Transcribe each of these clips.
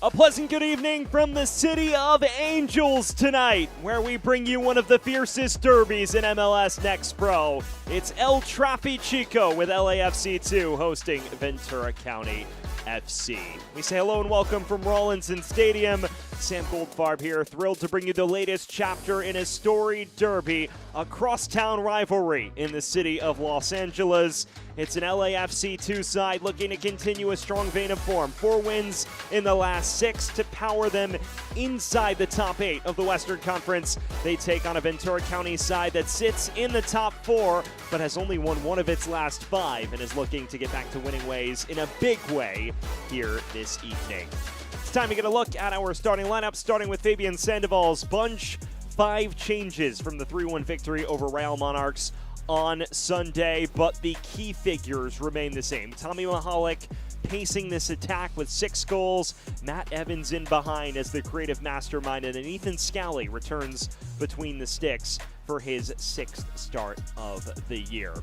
A pleasant good evening from the City of Angels tonight, where we bring you one of the fiercest derbies in MLS Next Pro. It's El Trafichico with LAFC 2 hosting Ventura County FC. We say hello and welcome from Rawlinson Stadium. Sam Goldfarb here, thrilled to bring you the latest chapter in a storied derby, a crosstown rivalry in the city of Los Angeles. It's an LAFC 2 side looking to continue a strong vein of form. 4 wins in the last 6 to power them inside the top 8 of the Western Conference. They take on a Ventura County side that sits in the top 4, but has only won 1 of its last 5 and is looking to get back to winning ways in a big way here this evening. It's time to get a look at our starting lineup, starting with Fabian Sandoval's bunch. 5 changes from the 3-1 victory over Real Monarchs on Sunday, but the key figures remain the same. Tommy Mahalik pacing this attack with 6 goals. Matt Evans in behind as the creative mastermind, and then Ethan Scally returns between the sticks for his 6th start of the year.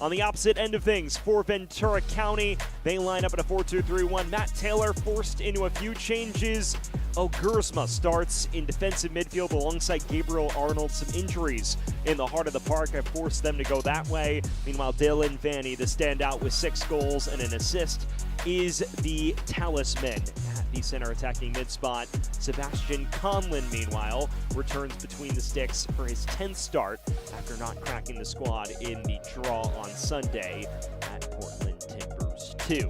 On the opposite end of things, for Ventura County, they line up at a 4-2-3-1. Matt Taylor forced into a few changes. Ogursma starts in defensive midfield alongside Gabriel Arnold. Some injuries in the heart of the park have forced them to go that way. Meanwhile, Dylan Vanny, the standout with 6 goals and an assist, is the talisman at the center attacking mid spot. Sebastian Conlon, meanwhile, returns between the sticks for his 10th start after not cracking the squad in the draw on Sunday at Portland Timbers 2.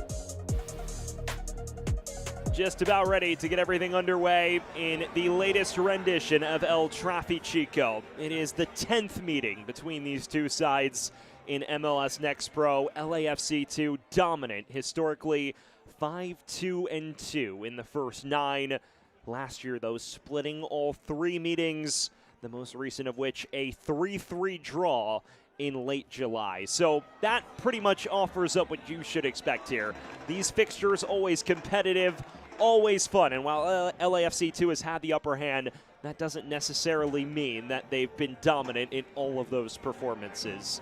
Just about ready to get everything underway in the latest rendition of El Trafichico. It is the 10th meeting between these two sides in MLS Next Pro. LAFC 2 dominant, historically 5-2-2 in the first 9. Last year, though, splitting all 3 meetings, the most recent of which a 3-3 draw in late July. So that pretty much offers up what you should expect here. These fixtures always competitive, always fun, and while LAFC 2 has had the upper hand, that doesn't necessarily mean that they've been dominant in all of those performances.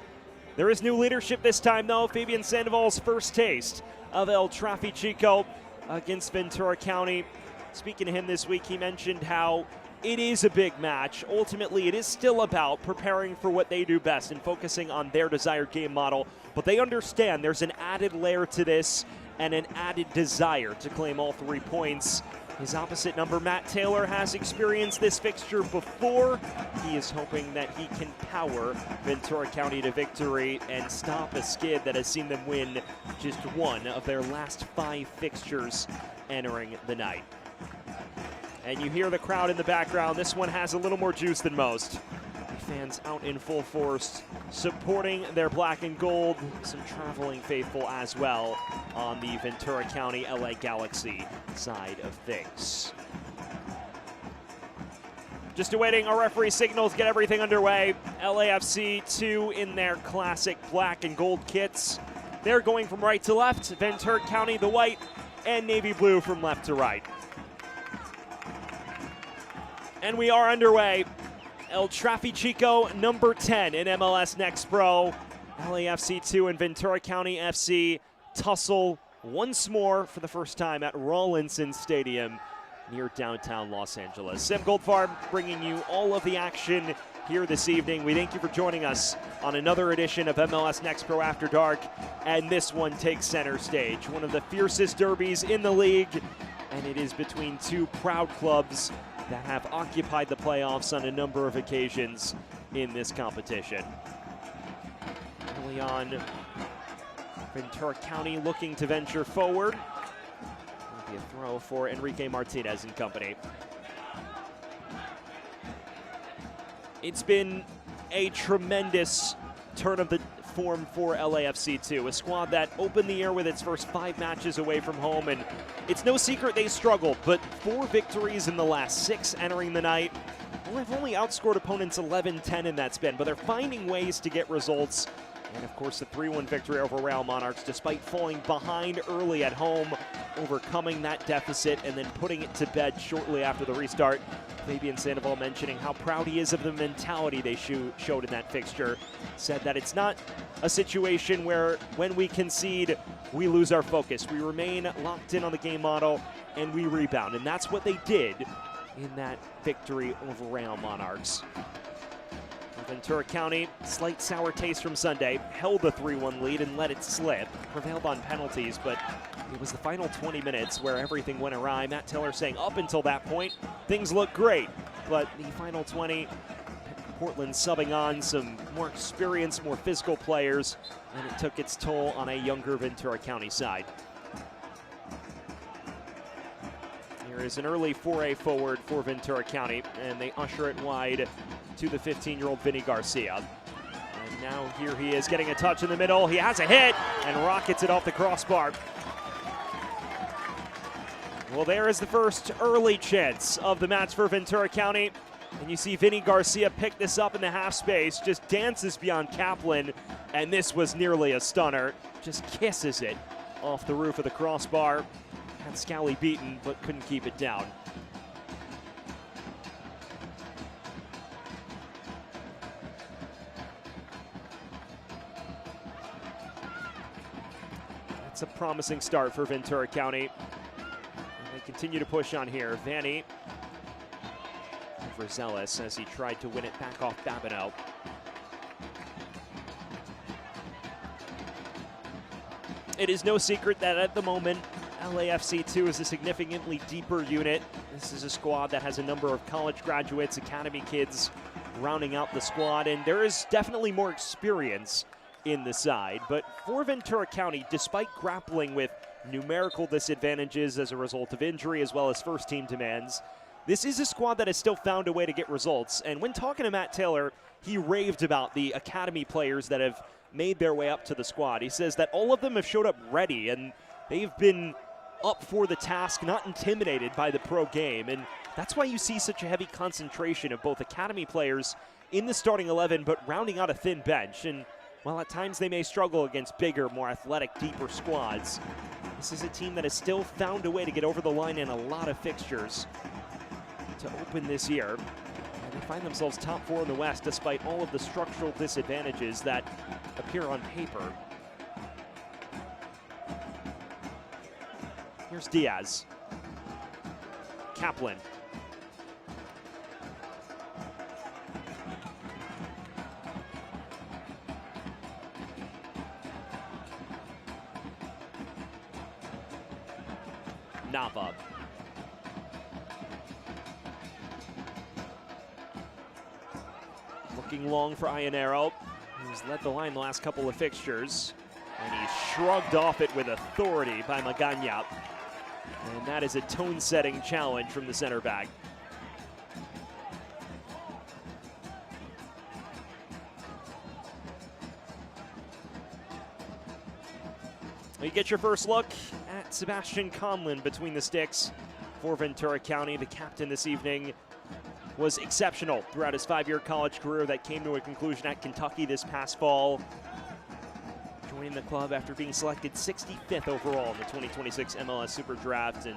There is new leadership this time, though. Fabian Sandoval's first taste of El Trafichico against Ventura County. Speaking to him this week, he mentioned how it is a big match. Ultimately, it is still about preparing for what they do best and focusing on their desired game model, but they understand there's an added layer to this and an added desire to claim all 3 points. His opposite number, Matt Taylor, has experienced this fixture before. He is hoping that he can power Ventura County to victory and stop a skid that has seen them win just 1 of their last 5 fixtures entering the night. And you hear the crowd in the background. This one has a little more juice than most. Fans out in full force, supporting their black and gold. Some traveling faithful as well on the Ventura County LA Galaxy side of things. Just awaiting our referee signal to get everything underway. LAFC 2 in their classic black and gold kits. They're going from right to left. Ventura County the white and navy blue from left to right. And we are underway. El Trafichico number 10 in MLS Next Pro. LAFC 2 and Ventura County FC tussle once more for the first time at Rawlinson Stadium near downtown Los Angeles. Sam Goldfarb bringing you all of the action here this evening. We thank you for joining us on another edition of MLS Next Pro After Dark, and this one takes center stage. One of the fiercest derbies in the league, and it is between 2 proud clubs that have occupied the playoffs on a number of occasions in this competition. Early on, Ventura County looking to venture forward. It'll be a throw for Enrique Martinez and company. It's been a tremendous turn of the form for LAFC 2, a squad that opened the year with its first 5 matches away from home, and it's no secret they struggled, but 4 victories in the last 6 entering the night. They've only outscored opponents 11-10 in that span, but they're finding ways to get results And of course, the 3-1 victory over Real Monarchs, despite falling behind early at home, overcoming that deficit and then putting it to bed shortly after the restart. Fabian Sandoval mentioning how proud he is of the mentality they showed in that fixture. Said that it's not a situation where when we concede, we lose our focus. We remain locked in on the game model and we rebound. And that's what they did in that victory over Real Monarchs. Ventura County, slight sour taste from Sunday, held the 3-1 lead and let it slip. Prevailed on penalties, but it was the final 20 minutes where everything went awry. Matt Taylor saying up until that point, things looked great. But the final 20, Portland subbing on some more experienced, more physical players, and it took its toll on a younger Ventura County side. Here is an early foray forward for Ventura County, and they usher it wide to the 15-year-old Vinny Garcia. And now here he is getting a touch in the middle. He has a hit and rockets it off the crossbar. Well, there is the first early chance of the match for Ventura County. And you see Vinny Garcia pick this up in the half space, just dances beyond Kaplan, and this was nearly a stunner. Just kisses it off the roof of the crossbar. Had Scally beaten, but couldn't keep it down. It's a promising start for Ventura County. And they continue to push on here. Vanny overzealous as he tried to win it back off Babineau. It is no secret that at the moment, LAFC 2 is a significantly deeper unit. This is a squad that has a number of college graduates, academy kids rounding out the squad, and there is definitely more experience in the side. But for Ventura County, despite grappling with numerical disadvantages as a result of injury as well as first-team demands, this is a squad that has still found a way to get results. And when talking to Matt Taylor, he raved about the academy players that have made their way up to the squad. He says that all of them have showed up ready, and they've been up for the task, not intimidated by the pro game. And that's why you see such a heavy concentration of both academy players in the starting 11, but rounding out a thin bench. And while at times they may struggle against bigger, more athletic, deeper squads, this is a team that has still found a way to get over the line in a lot of fixtures to open this year. And they find themselves top 4 in the West despite all of the structural disadvantages that appear on paper. Here's Diaz. Kaplan. Nava. Looking long for Ionero, who's led the line the last couple of fixtures. And he's shrugged off it with authority by Magana. And that is a tone-setting challenge from the center back. You get your first look at Sebastian Conlon between the sticks for Ventura County. The captain this evening was exceptional throughout his 5-year college career that came to a conclusion at Kentucky this past fall. Joining the club after being selected 65th overall in the 2026 MLS Super Draft, and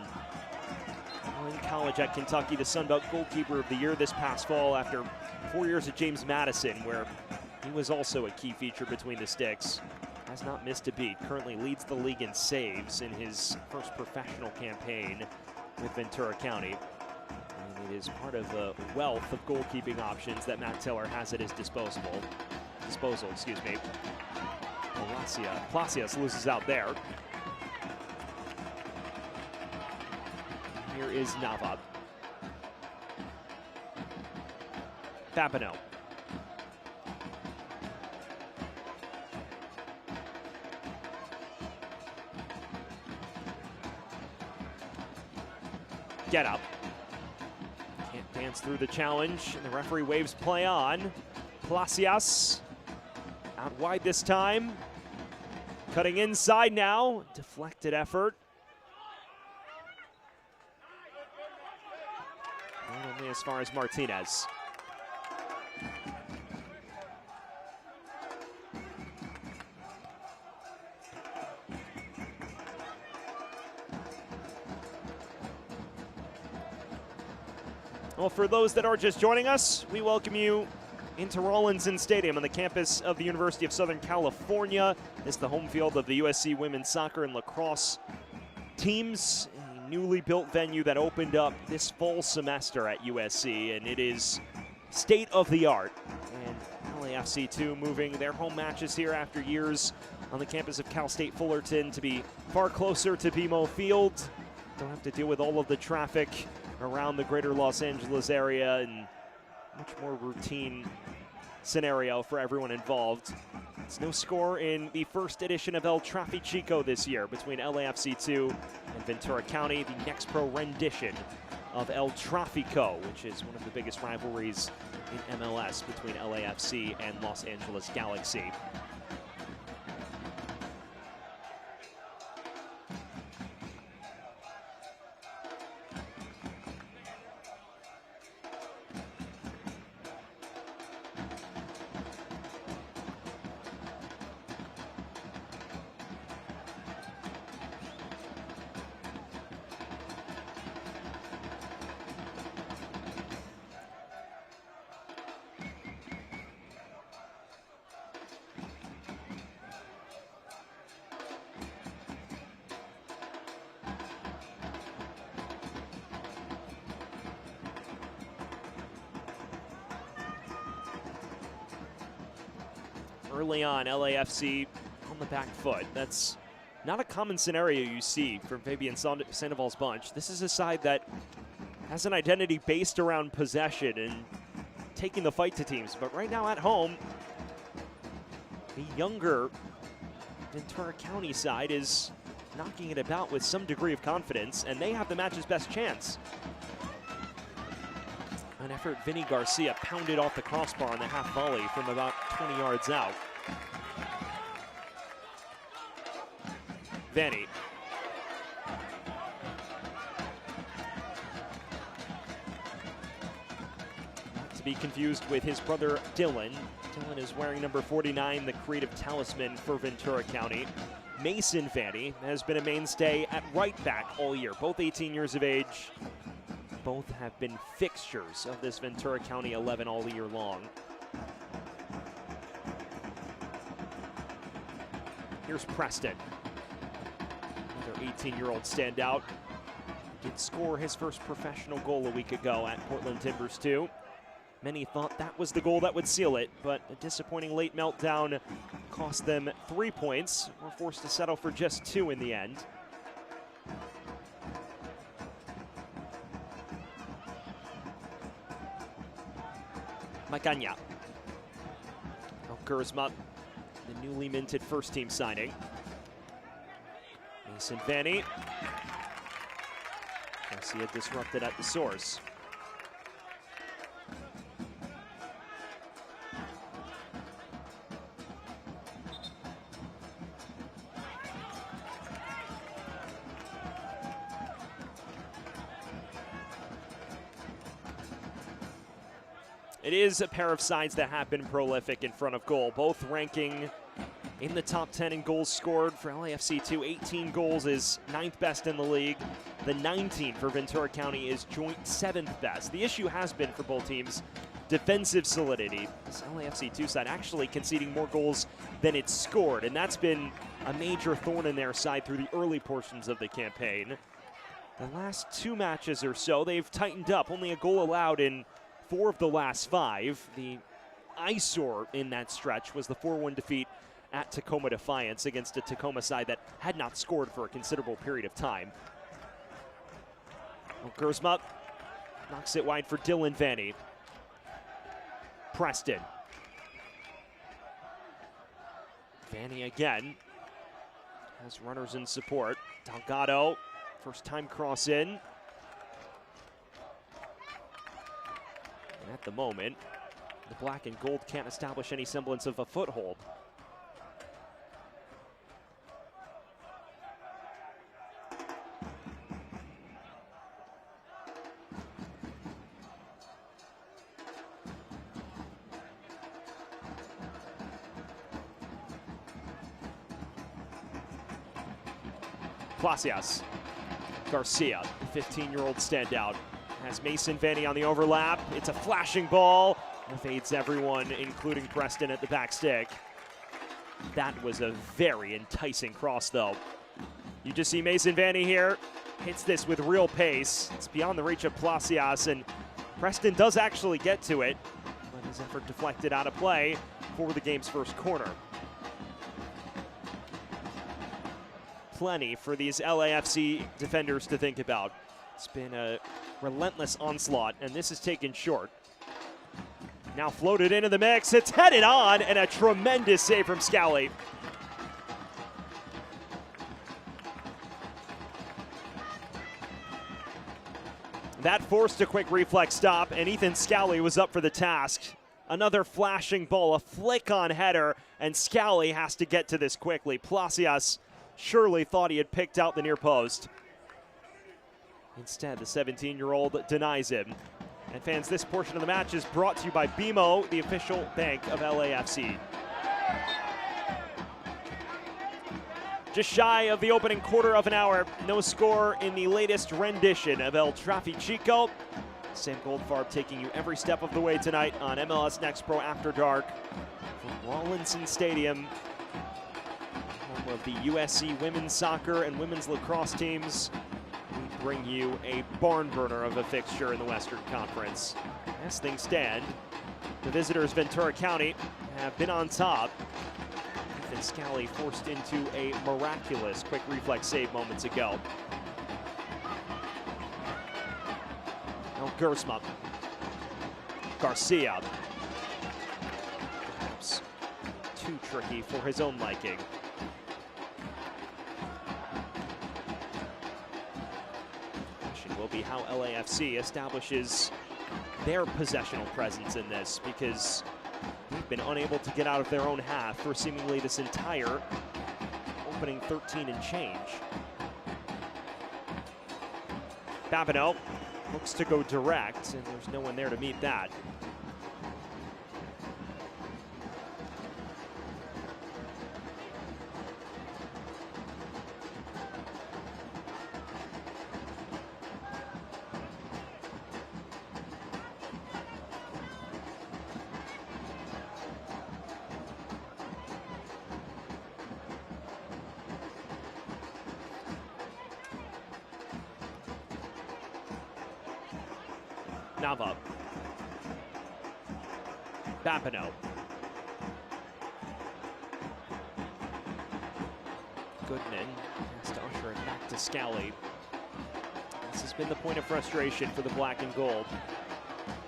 in college at Kentucky, the Sun Belt Goalkeeper of the Year this past fall after 4 years at James Madison, where he was also a key feature between the sticks. Has not missed a beat, currently leads the league in saves in his first professional campaign with Ventura County. And it is part of the wealth of goalkeeping options that Matt Taylor has at his disposal. Palacios loses out there. Here is Nava. Babineau. Get up. Can't dance through the challenge, and the referee waves play on. Palacios out wide this time. Cutting inside now. Deflected effort. And only as far as Martinez. Well, for those that are just joining us, we welcome you into Rawlinson Stadium on the campus of the University of Southern California. It's the home field of the USC women's soccer and lacrosse teams, a newly built venue that opened up this fall semester at USC, and it is state of the art. And LAFC too moving their home matches here after years on the campus of Cal State Fullerton to be far closer to BMO Field. Don't have to deal with all of the traffic around the greater Los Angeles area, and much more routine scenario for everyone involved. It's no score in the first edition of El Trafichico this year between LAFC 2 and Ventura County, the next pro rendition of El Trafico, which is one of the biggest rivalries in MLS between LAFC and Los Angeles Galaxy. Early on, LAFC on the back foot. That's not a common scenario you see from Fabian Sandoval's bunch. This is a side that has an identity based around possession and taking the fight to teams. But right now at home, the younger Ventura County side is knocking it about with some degree of confidence, and they have the match's best chance. An effort, Vinny Garcia pounded off the crossbar on the half volley from about 20 yards out. Vanny. Not to be confused with his brother Dylan. Dylan is wearing number 49, the creative talisman for Ventura County. Mason Vanny has been a mainstay at right back all year, both 18 years of age. Both have been fixtures of this Ventura County 11 all year long. Here's Preston. Another 18-year-old standout. Did score his first professional goal a week ago at Portland Timbers 2. Many thought that was the goal that would seal it, but a disappointing late meltdown cost them 3 points. Were forced to settle for just 2 in the end. Macanya. Gersma, the newly minted first-team signing. Mason Vanny. Garcia disrupted at the source. It is a pair of sides that have been prolific in front of goal, both ranking in the top 10 in goals scored. For LAFC 2, 18 goals is 9th best in the league. The 19 for Ventura County is joint 7th best. The issue has been for both teams defensive solidity. This LAFC 2 side actually conceding more goals than it's scored, and that's been a major thorn in their side through the early portions of the campaign. The last 2 matches or so, they've tightened up. Only a goal allowed in 4 of the last 5. The eyesore in that stretch was the 4-1 defeat at Tacoma Defiance against a Tacoma side that had not scored for a considerable period of time. Well, Gersma knocks it wide for Dylan Vanny. Preston. Vanny again has runners in support. Delgado, first time cross in. And at the moment, the black and gold can't establish any semblance of a foothold. Placias. Garcia, the 15-year-old standout, Has Mason Vanny on the overlap. It's a flashing ball. Evades everyone, including Preston at the back stick. That was a very enticing cross, though. You just see Mason Vanny here. Hits this with real pace. It's beyond the reach of Placias, and Preston does actually get to it, but his effort deflected out of play for the game's first corner. Plenty for these LAFC defenders to think about. It's been a relentless onslaught, and this is taken short. Now floated into the mix. It's headed on, and a tremendous save from Scally. That forced a quick reflex stop, and Ethan Scally was up for the task. Another flashing ball, a flick-on header, and Scally has to get to this quickly. Placias surely thought he had picked out the near post. Instead, the 17-year-old denies him. And fans, this portion of the match is brought to you by BMO, the official bank of LAFC. Just shy of the opening quarter of an hour. No score in the latest rendition of El Trafichico. Sam Goldfarb taking you every step of the way tonight on MLS Next Pro After Dark from Rawlinson Stadium, home of the USC women's soccer and women's lacrosse teams. We bring you a barn burner of a fixture in the Western Conference. As things stand, the visitors, Ventura County, have been on top. Ethan Scally forced into a miraculous quick reflex save moments ago. Gersma. Garcia. Perhaps too tricky for his own liking. The question will be how LAFC establishes their possessional presence in this, because they've been unable to get out of their own half for seemingly this entire opening 13 and change. Babineau looks to go direct, and there's no one there to meet that. Nava. Babineau. Goodman has to usher it back to Scally. This has been the point of frustration for the black and gold.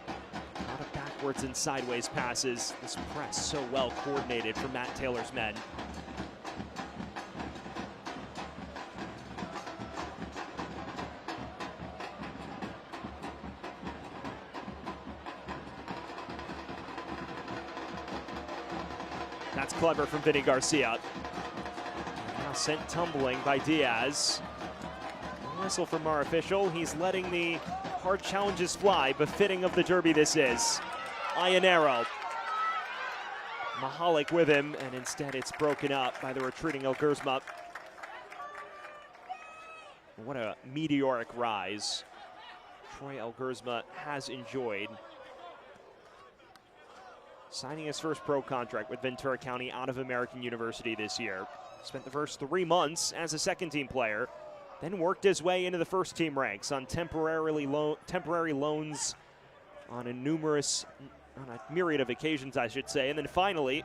A lot of backwards and sideways passes. This press so well coordinated from Matt Taylor's men. That's clever from Vinny Garcia. Now sent tumbling by Diaz. A whistle from our official. He's letting the hard challenges fly, befitting of the derby this is. Ianero. Mahalik with him, and instead it's broken up by the retreating El Gersma. What a meteoric rise Troy El Gersma has enjoyed, signing his first pro contract with Ventura County out of American University this year. Spent the first 3 months as a second-team player, then worked his way into the first-team ranks on temporary loans on a myriad of occasions, I should say, and then finally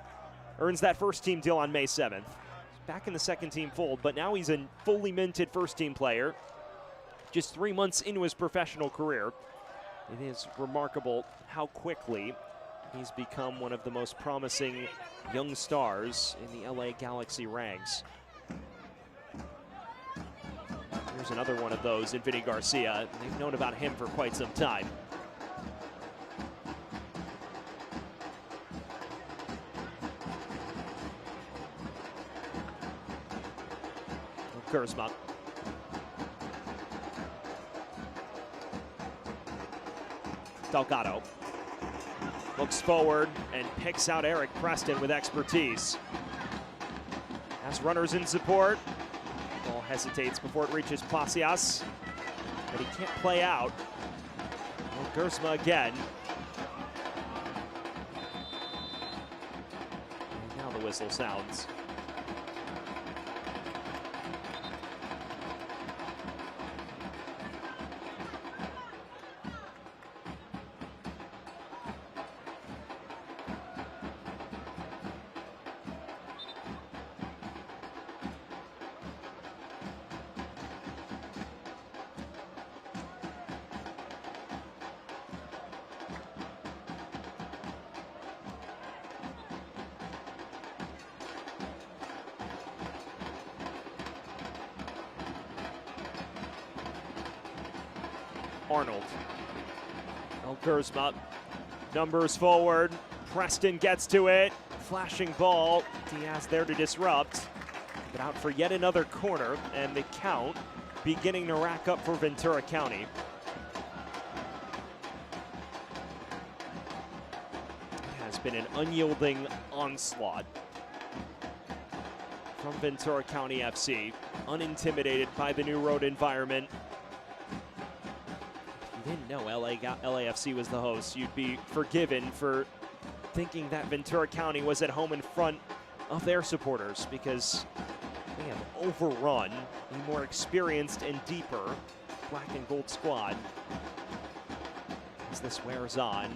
earns that first-team deal on May 7th. He's back in the second-team fold, but now he's a fully minted first-team player, just 3 months into his professional career. It is remarkable how quickly he's become one of the most promising young stars in the LA Galaxy ranks. Here's another one of those in Vinny Garcia. They've known about him for quite some time. Gersma. Delgado. Looks forward and picks out Eric Preston with expertise. Has runners in support. Ball hesitates before it reaches Placias, but he can't play out. Gersma again. And now the whistle sounds. Arnold. Gersma. Numbers forward. Preston gets to it. Flashing ball. Diaz there to disrupt. But out for yet another corner, and the count beginning to rack up for Ventura County. It has been an unyielding onslaught from Ventura County FC. Unintimidated by the new road environment. Didn't know LAFC was the host, you'd be forgiven for thinking that Ventura County was at home in front of their supporters, because they have overrun a more experienced and deeper black and gold squad. As this wears on,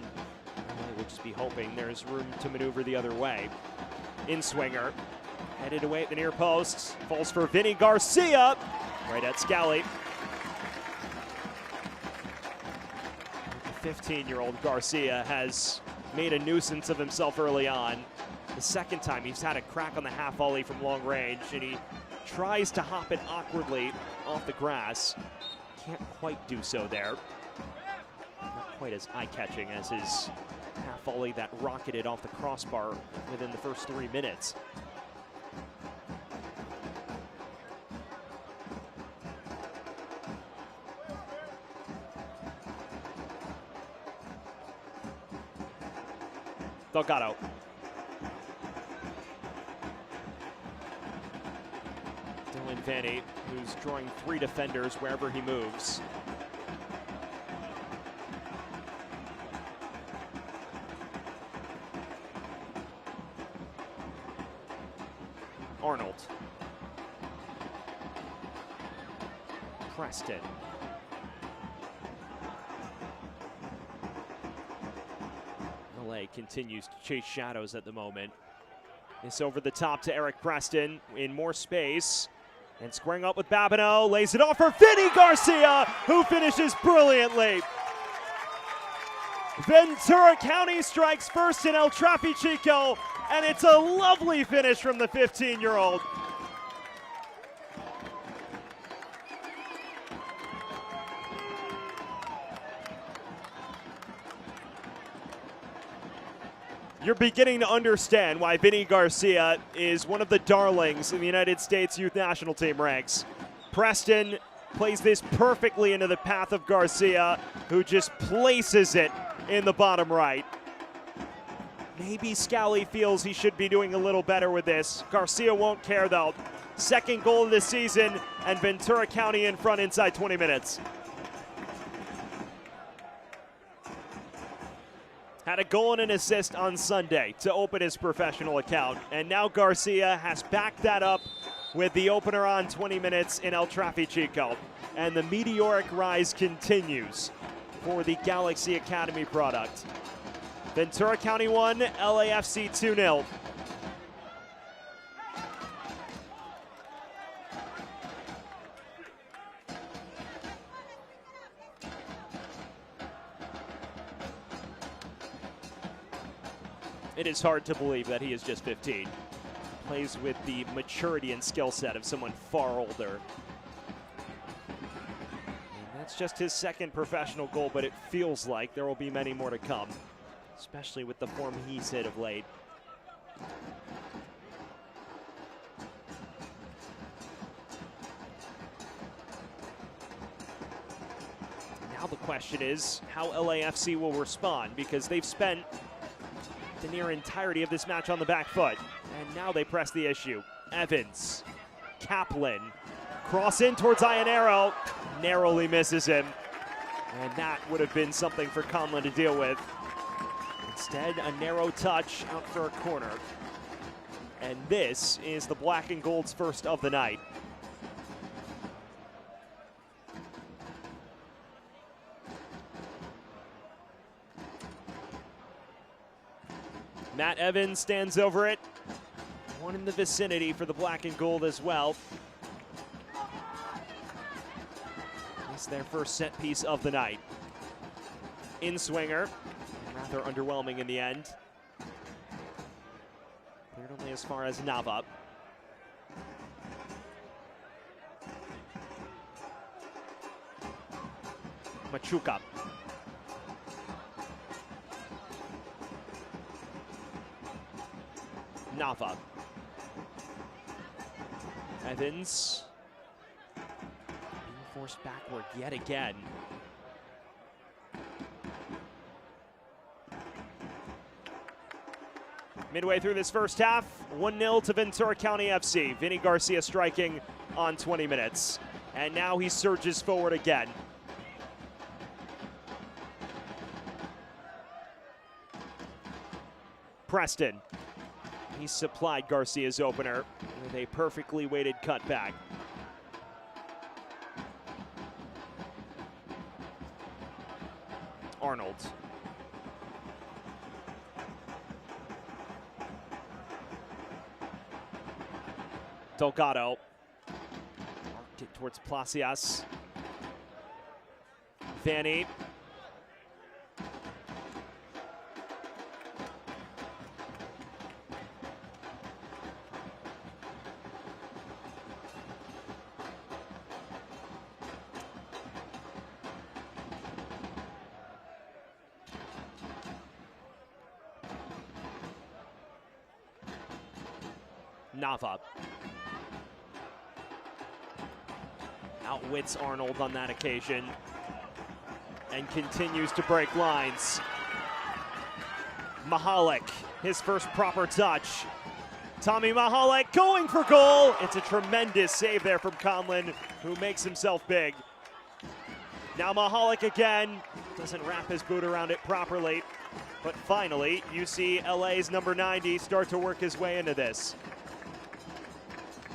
LA will just be hoping there's room to maneuver the other way. In-swinger, headed away at the near post, falls for Vinny Garcia, right at Scally. 15-year-old Garcia has made a nuisance of himself early on. The second time he's had a crack on the half volley from long range, and he tries to hop it awkwardly off the grass. Can't quite do so there. Not quite as eye-catching as his half volley that rocketed off the crossbar within the first 3 minutes. Delgado. Dylan Vanny, who's drawing 3 defenders wherever he moves. Arnold. Preston. LA continues to chase shadows at the moment. It's over the top to Eric Preston in more space. And squaring up with Babineau, lays it off for Vinny Garcia, who finishes brilliantly. Ventura County strikes first in El Trafichico, and it's a lovely finish from the 15-year-old. You're beginning to understand why Vinny Garcia is one of the darlings in the United States Youth National Team ranks. Preston plays this perfectly into the path of Garcia, who just places it in the bottom right. Maybe Scally feels he should be doing a little better with this. Garcia won't care though. Second goal of the season, and Ventura County in front inside 20 minutes. Had a goal and an assist on Sunday to open his professional account, and now Garcia has backed that up with the opener on 20 minutes in El Trafichico. And the meteoric rise continues for the Galaxy Academy product. Ventura County 1, LAFC 2-0. It is hard to believe that he is just 15. Plays with the maturity and skill set of someone far older. And that's just his second professional goal, but it feels like there will be many more to come, especially with the form he's hit of late. Now the question is how LAFC will respond, because they've spent the near entirety of this match on the back foot, and now they press the issue. Evans, Kaplan, cross in towards Ionero, narrowly misses him. And that would have been something for Conlon to deal with. Instead, a narrow touch out for a corner. And this is the Black and Gold's first of the night. Matt Evans stands over it. One in the vicinity for the Black and Gold as well. It's their first set piece of the night. In-swinger, rather underwhelming in the end. Cleared only as far as Nava. Machuca. Nava. Evans being forced backward yet again. Midway through this first half, 1-0 to Ventura County FC. Vinny Garcia striking on 20 minutes. And now he surges forward again. Preston. He supplied Garcia's opener with a perfectly weighted cutback. Arnold. Delgado. Marked it towards Placias. Vanny. Nava outwits Arnold on that occasion and continues to break lines. Mahalik, his first proper touch. Tommy Mahalik going for goal. It's a tremendous save there from Conlon, who makes himself big. Now Mahalik again, doesn't wrap his boot around it properly, but finally you see LA's number 90 start to work his way into this.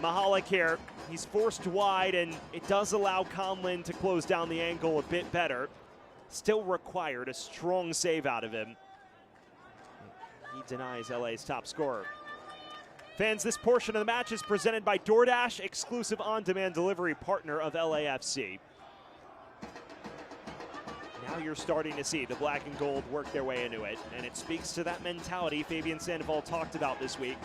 Mahalik here, he's forced wide, and it does allow Conlon to close down the angle a bit better. Still required a strong save out of him. He denies LA's top scorer. Fans, this portion of the match is presented by DoorDash, exclusive on-demand delivery partner of LAFC. Now you're starting to see the Black and Gold work their way into it, and it speaks to that mentality Fabian Sandoval talked about this week.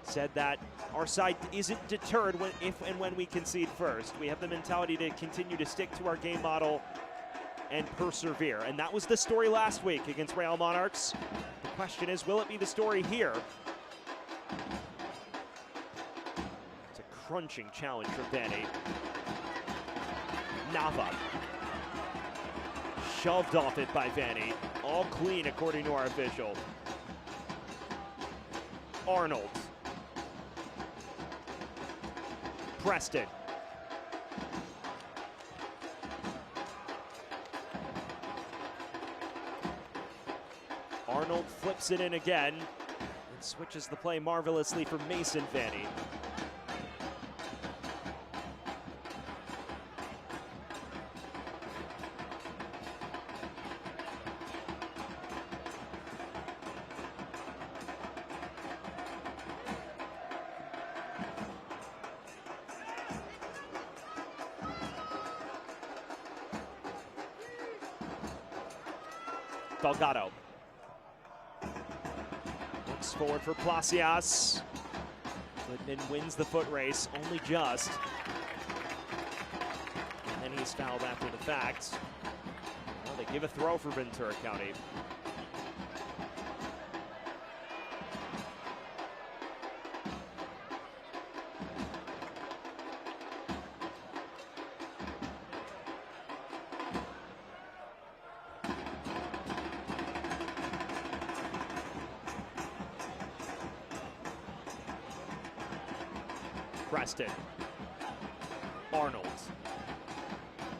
Said that our side isn't deterred if and when we concede first. We have the mentality to continue to stick to our game model and persevere. And that was the story last week against Real Monarchs. The question is, will it be the story here? It's a crunching challenge for Benny. Nava. Shoved off it by Vanny. All clean according to our official. Arnold. Preston. Arnold flips it in again and switches the play marvelously for Mason Vanny. Delgado. Looks forward for Placias. Goodman wins the foot race, only just. And then he's fouled after the fact. Well, they give a throw for Ventura County. Preston. Arnold.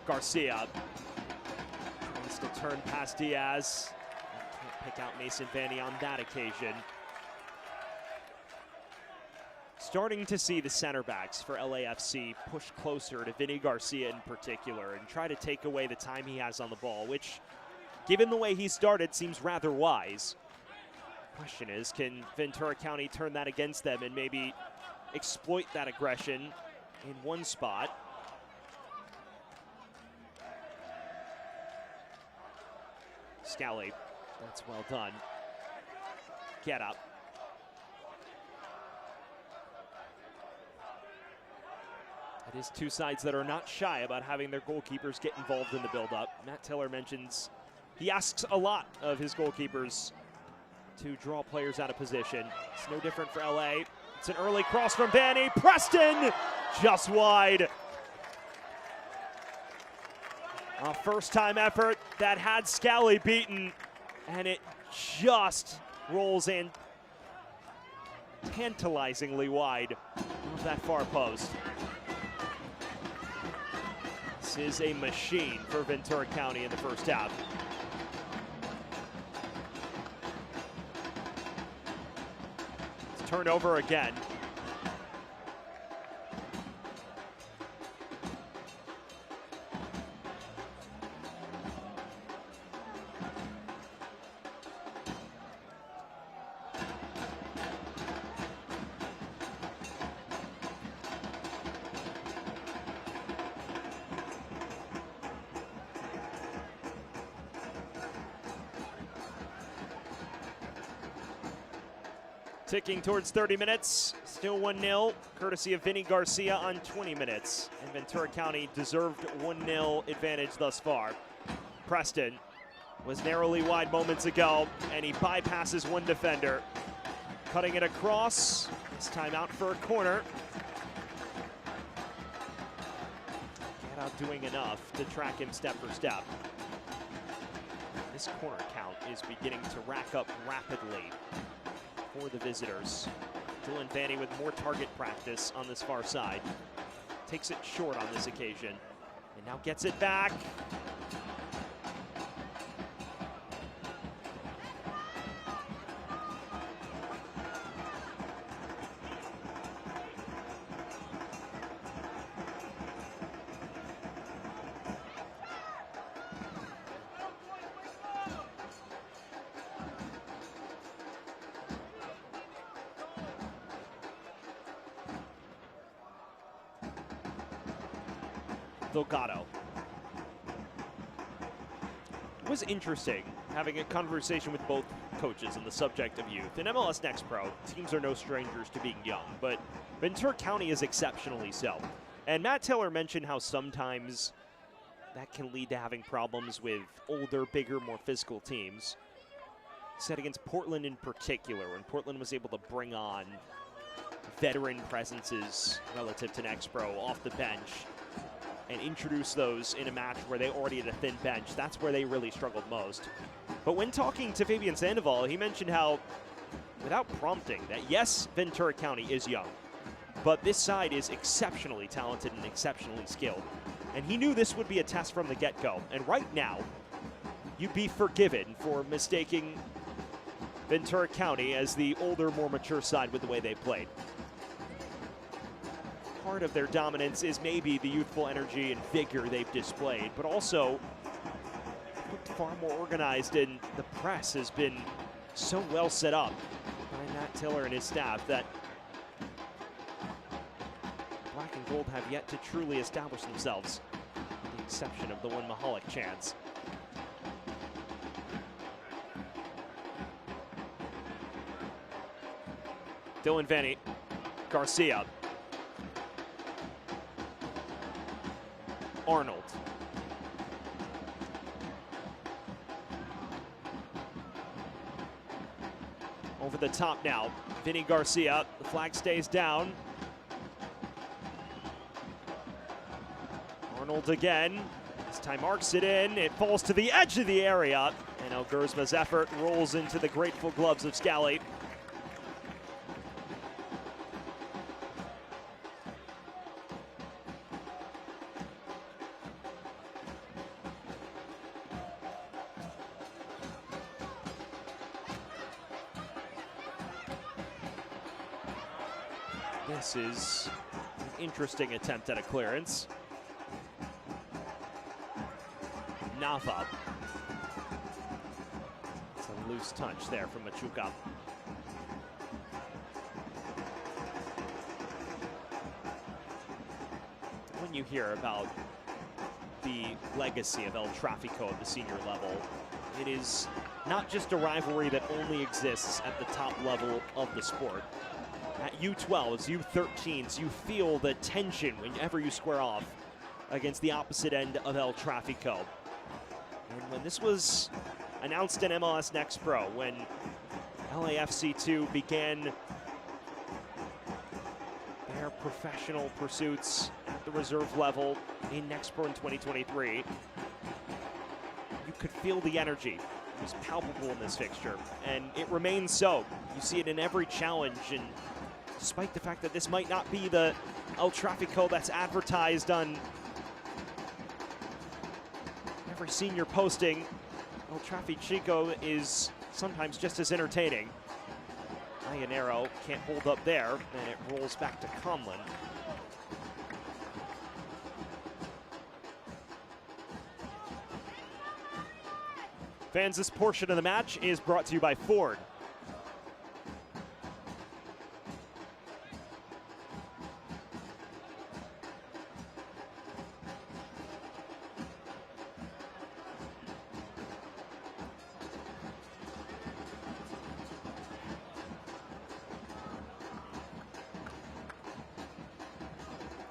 Garcia. the turn past Diaz. Can't pick out Mason Vanny on that occasion. Starting to see the center backs for LAFC push closer to Vinny Garcia in particular and try to take away the time he has on the ball, which, given the way he started, seems rather wise. Question is, can Ventura County turn that against them and maybe exploit that aggression in one spot? Scally, that's well done. Get up. It is two sides that are not shy about having their goalkeepers get involved in the build-up. Matt Tiller mentions he asks a lot of his goalkeepers to draw players out of position. It's no different for LA. It's an early cross from Vanny. Preston just wide. A first-time effort that had Scally beaten, and it just rolls in tantalizingly wide of that far post. This is a machine for Ventura County in the first half. It's turned over again. Ticking towards 30 minutes, still 1-0, courtesy of Vinny Garcia on 20 minutes. And Ventura County deserved 1-0 advantage thus far. Preston was narrowly wide moments ago, and he bypasses one defender. Cutting it across, this time out for a corner. Get out doing enough to track him step for step. This corner count is beginning to rack up rapidly for the visitors. Dylan Vanny with more target practice on this far side. Takes it short on this occasion, and now gets it back. Delgado. It was interesting having a conversation with both coaches on the subject of youth. In MLS Next Pro, teams are no strangers to being young, but Ventura County is exceptionally so. And Matt Taylor mentioned how sometimes that can lead to having problems with older, bigger, more physical teams. He said against Portland in particular, when Portland was able to bring on veteran presences relative to Next Pro off the bench, and introduce those in a match where they already had a thin bench. That's where they really struggled most. But when talking to Fabian Sandoval, he mentioned how, without prompting, that yes, Ventura County is young, but this side is exceptionally talented and exceptionally skilled. And he knew this would be a test from the get-go. And right now, you'd be forgiven for mistaking Ventura County as the older, more mature side with the way they played. Part of their dominance is maybe the youthful energy and vigor they've displayed, but also looked far more organized, and the press has been so well set up by Matt Tiller and his staff that Black and Gold have yet to truly establish themselves, with the exception of the one Mahalik chance. Dylan Vanny, Garcia, Arnold. Over the top now, Vinny Garcia. The flag stays down. Arnold again. This time marks it in. It falls to the edge of the area. And El Gurzma's effort rolls into the grateful gloves of Scally. This is an interesting attempt at a clearance. Nava. It's a loose touch there from Machuca. When you hear about the legacy of El Tráfico at the senior level, it is not just a rivalry that only exists at the top level of the sport. At U12s, U13s, you feel the tension whenever you square off against the opposite end of El Tráfico. And when this was announced in MLS Next Pro, when LAFC 2 began their professional pursuits at the reserve level in Next Pro in 2023, you could feel the energy. It was palpable in this fixture, and it remains so. You see it in every challenge, and despite the fact that this might not be the El Tráfico that's advertised on every senior posting, El Tráfico is sometimes just as entertaining. Llanero can't hold up there, and it rolls back to Conlon. Fans, this portion of the match is brought to you by Ford.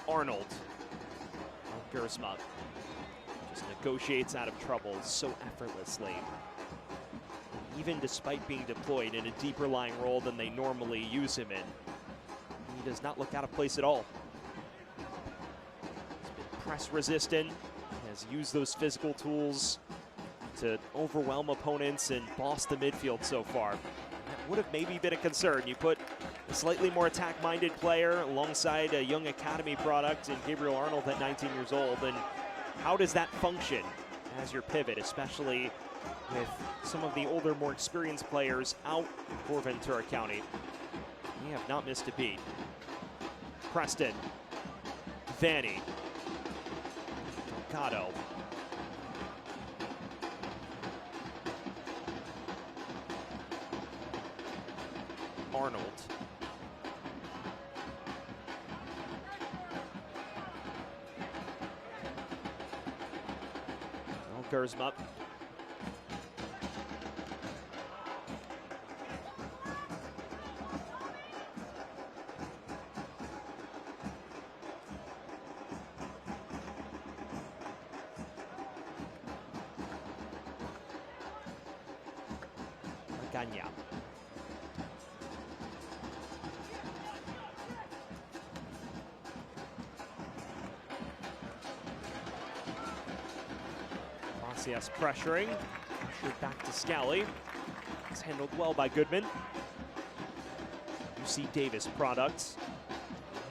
Arnold. Gersma just negotiates out of trouble so effortlessly. Even despite being deployed in a deeper lying role than they normally use him in, he does not look out of place at all. He's been press resistant, has used those physical tools to overwhelm opponents and boss the midfield so far. That would have maybe been a concern. You put a slightly more attack-minded player alongside a young academy product in Gabriel Arnold at 19 years old, and how does that function as your pivot, especially with some of the older, more experienced players out for Ventura County? We have not missed a beat. Preston, Vanny, Delgado. Arnold. Gersma. Magana. Yes, pressuring. Pressured back to Scally. It's handled well by Goodman. UC Davis products.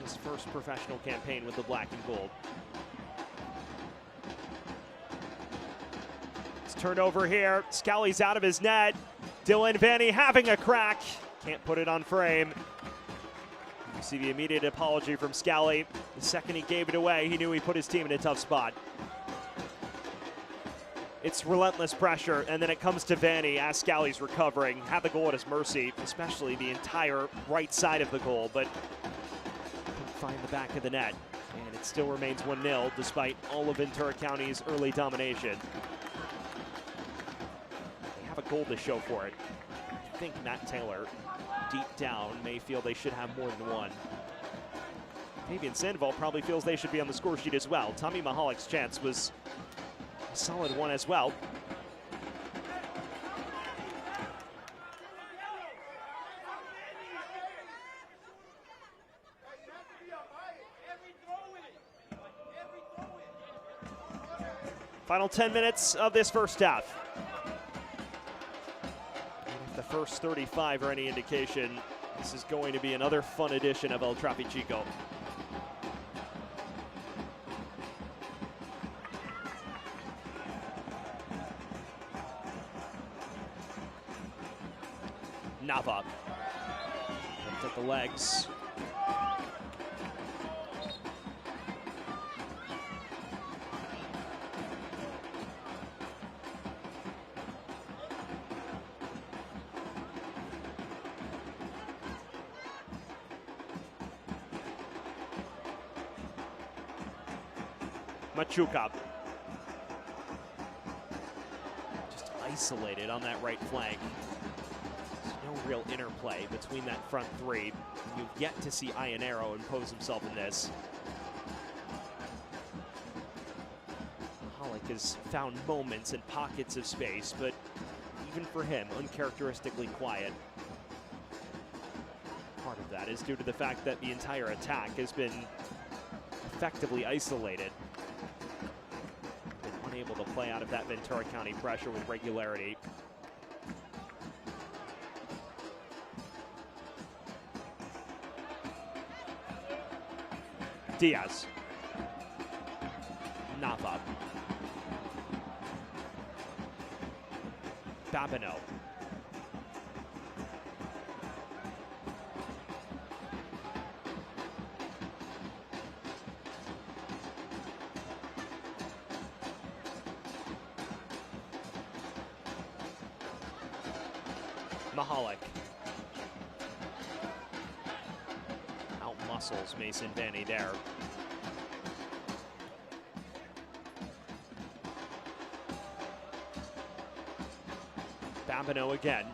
His first professional campaign with the black and gold. It's turned over here. Scally's out of his net. Dylan Vanny having a crack. Can't put it on frame. You see the immediate apology from Scally. The second he gave it away, he knew he put his team in a tough spot. It's relentless pressure, and then it comes to Vanny as Scally's recovering. Had the goal at his mercy, especially the entire right side of the goal, but couldn't find the back of the net. And it still remains 1-0 despite all of Ventura County's early domination. They have a goal to show for it. I think Matt Taylor, deep down, may feel they should have more than one. Fabian Sandoval probably feels they should be on the score sheet as well. Tommy Mahalik's chance was a solid one as well. Final 10 minutes of this first half. And if the first 35 are any indication, this is going to be another fun edition of El Tráfico. Nava. Looked at the legs. Machuca. Just isolated on that right flank. There's no real interplay between that front three. You've yet to see Iannero impose himself in this. Mahalik has found moments and pockets of space, but even for him, uncharacteristically quiet. Part of that is due to the fact that the entire attack has been effectively isolated. Been unable to play out of that Ventura County pressure with regularity. Diaz. Nava. Babineau. Mahalik. Out-muscles Mason Vanny there. Babineau again.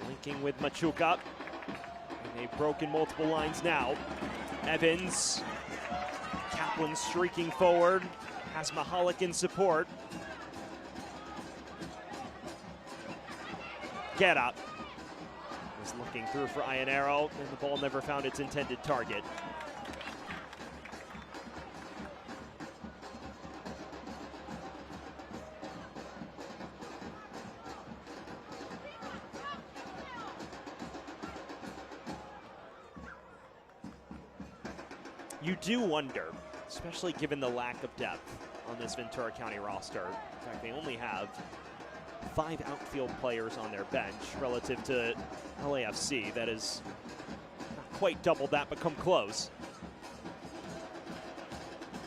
Linking with Machuca. And they've broken multiple lines now. Evans. Kaplan streaking forward. Has Mahalik in support. Get up. Was looking through for Iannero, and the ball never found its intended target. You do wonder, especially given the lack of depth on this Ventura County roster. In fact, they only have 5 outfield players on their bench relative to LAFC. That is not quite doubled that, but come close.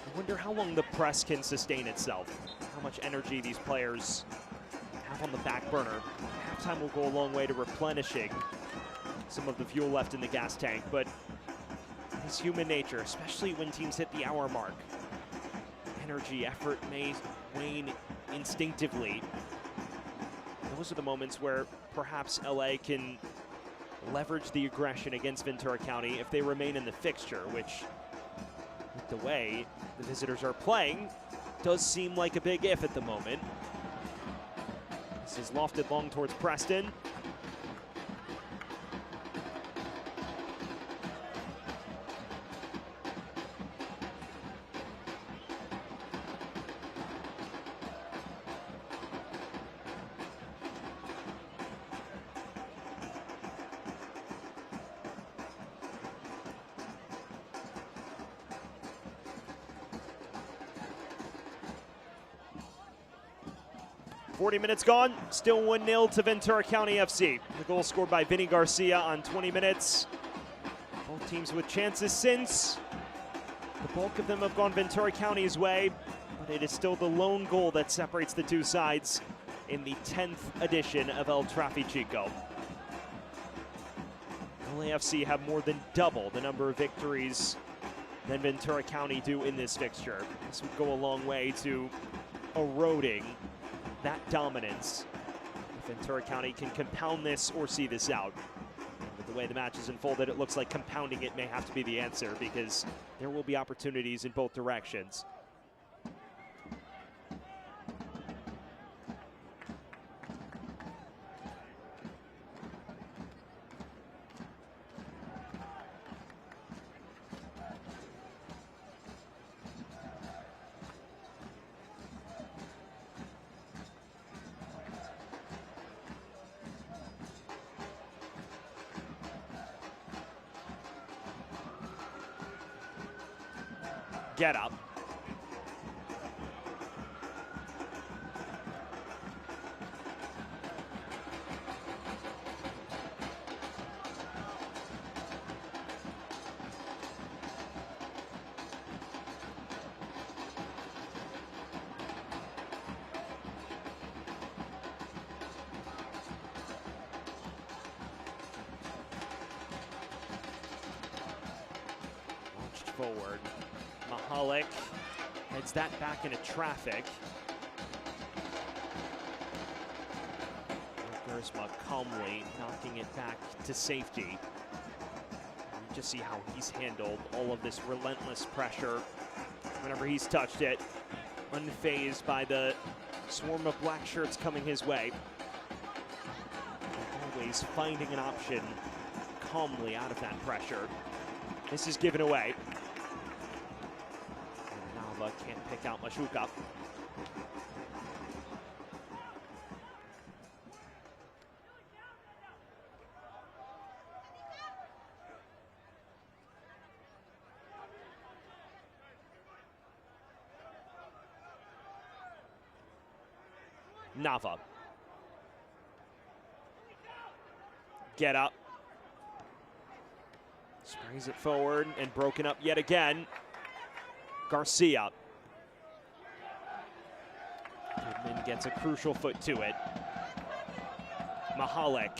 I wonder how long the press can sustain itself, how much energy these players have on the back burner. Halftime will go a long way to replenishing some of the fuel left in the gas tank, but it's human nature, especially when teams hit the hour mark. Energy, effort may wane instinctively. Those are the moments where perhaps LA can leverage the aggression against Ventura County if they remain in the fixture, which, with the way the visitors are playing, does seem like a big if at the moment. This is lofted long towards Preston. .40 minutes gone, still 1-0 to Ventura County FC. The goal scored by Vinny Garcia on 20 minutes. Both teams with chances since. The bulk of them have gone Ventura County's way, but it is still the lone goal that separates the two sides in the 10th edition of El Trafichico. LAFC have more than double the number of victories than Ventura County do in this fixture. This would go a long way to eroding that dominance. If Ventura County can compound this or see this out. With the way the match is unfolded, it looks like compounding it may have to be the answer, because there will be opportunities in both directions. Get up. Launched forward. Mahalik Heads that back into traffic. Gersma calmly knocking it back to safety. You just see how he's handled all of this relentless pressure whenever he's touched it, unfazed by the swarm of black shirts coming his way. Always finding an option calmly out of that pressure. This is given away. And Nava can't pick out Mashuka. Nava. Get up. Sprays it forward and broken up yet again. Garcia. Goodman gets a crucial foot to it. Mahalik.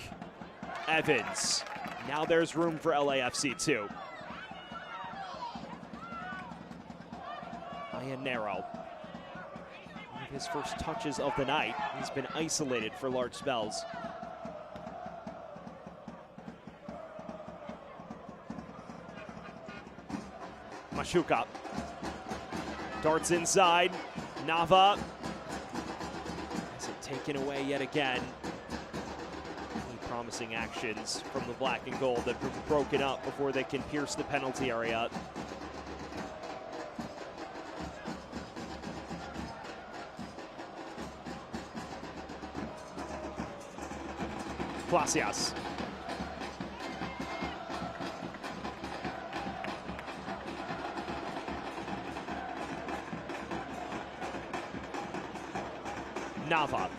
Evans. Now there's room for LAFC too. Ianero. One of his first touches of the night. He's been isolated for large spells. Mashuka darts inside. Nava has it taken away yet again. Any promising actions from the black and gold that have broken up before they can pierce the penalty area. Plasias. Nava.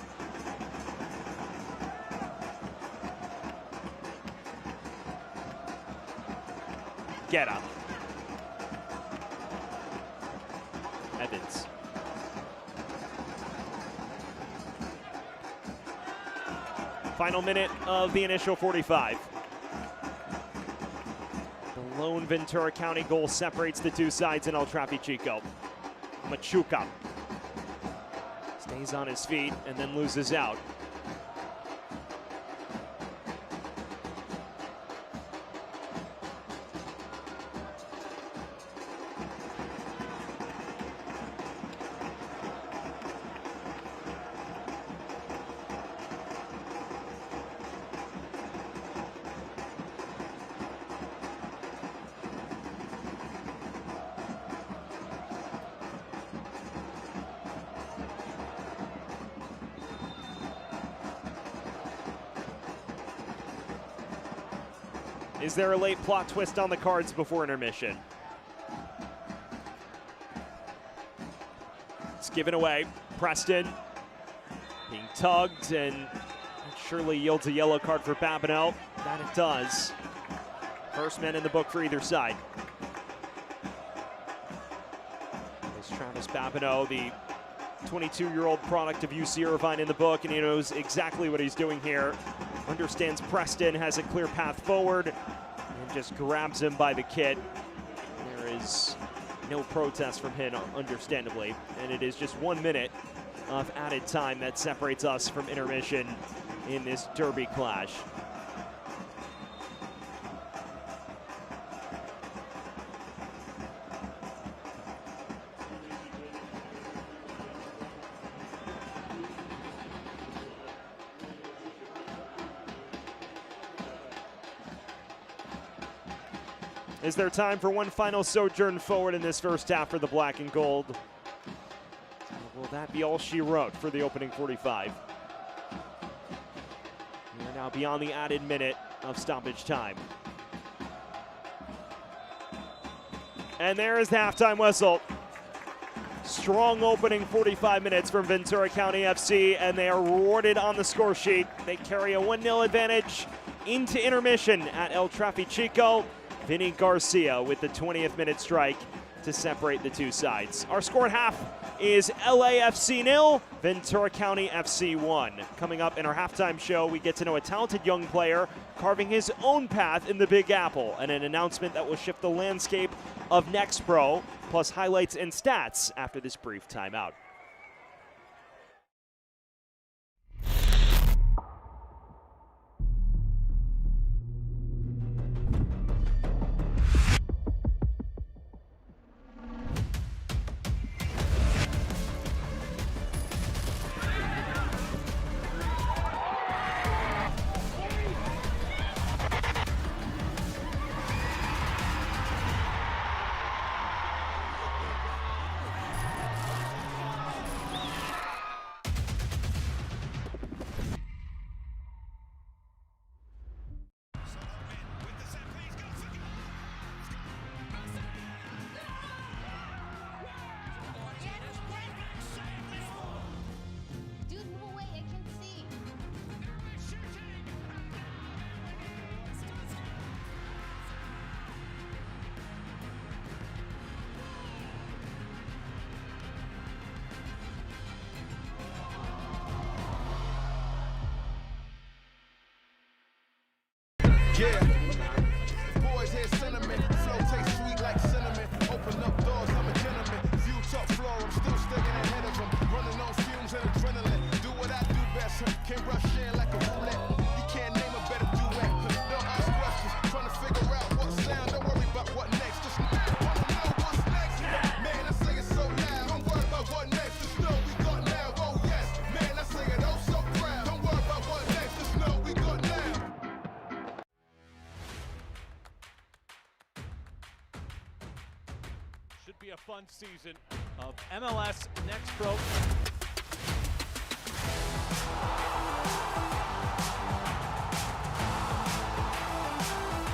Get up. Evans. Final minute of the initial 45. The lone Ventura County goal separates the two sides in El Trafichico. Machuca stays on his feet and then loses out. Is there a late plot twist on the cards before intermission? It's given away. Preston being tugged, and it surely yields a yellow card for Babineau. That it does. First man in the book for either side. There's Travis Babineau, the 22-year-old product of UC Irvine in the book, and he knows exactly what he's doing here. Understands Preston has a clear path forward and just grabs him by the kit. There is no protest from him, understandably, and it is just 1 minute of added time that separates us from intermission in this derby clash. Is there time for one final sojourn forward in this first half for the black and gold? Will that be all she wrote for the opening 45? We are now beyond the added minute of stoppage time. And there is the halftime whistle. Strong opening 45 minutes from Ventura County FC, and they are rewarded on the score sheet. They carry a 1-0 advantage into intermission at El Trafichico. Vinny Garcia with the 20th minute strike to separate the two sides. Our score at half is LAFC 0, Ventura County FC 1. Coming up in our halftime show, we get to know a talented young player carving his own path in the Big Apple, and an announcement that will shift the landscape of Next Pro, plus highlights and stats after this brief timeout. Yeah, boys hear sentiment, flow tastes sweet like cinnamon, open up doors, I'm a gentleman, view top floor, I'm still sticking ahead of them, running on fumes and adrenaline, do what I do best, can rush in like a roulette, you can't name a better duet, don't ask questions, trying to figure out what sound, don't worry about what next, just wanna know what's next, man I say it so loud, don't worry about what next, just know we got now, oh yes, man I say it oh so proud, don't worry about what next, just know we got now. Should be a fun season of MLS Next Pro.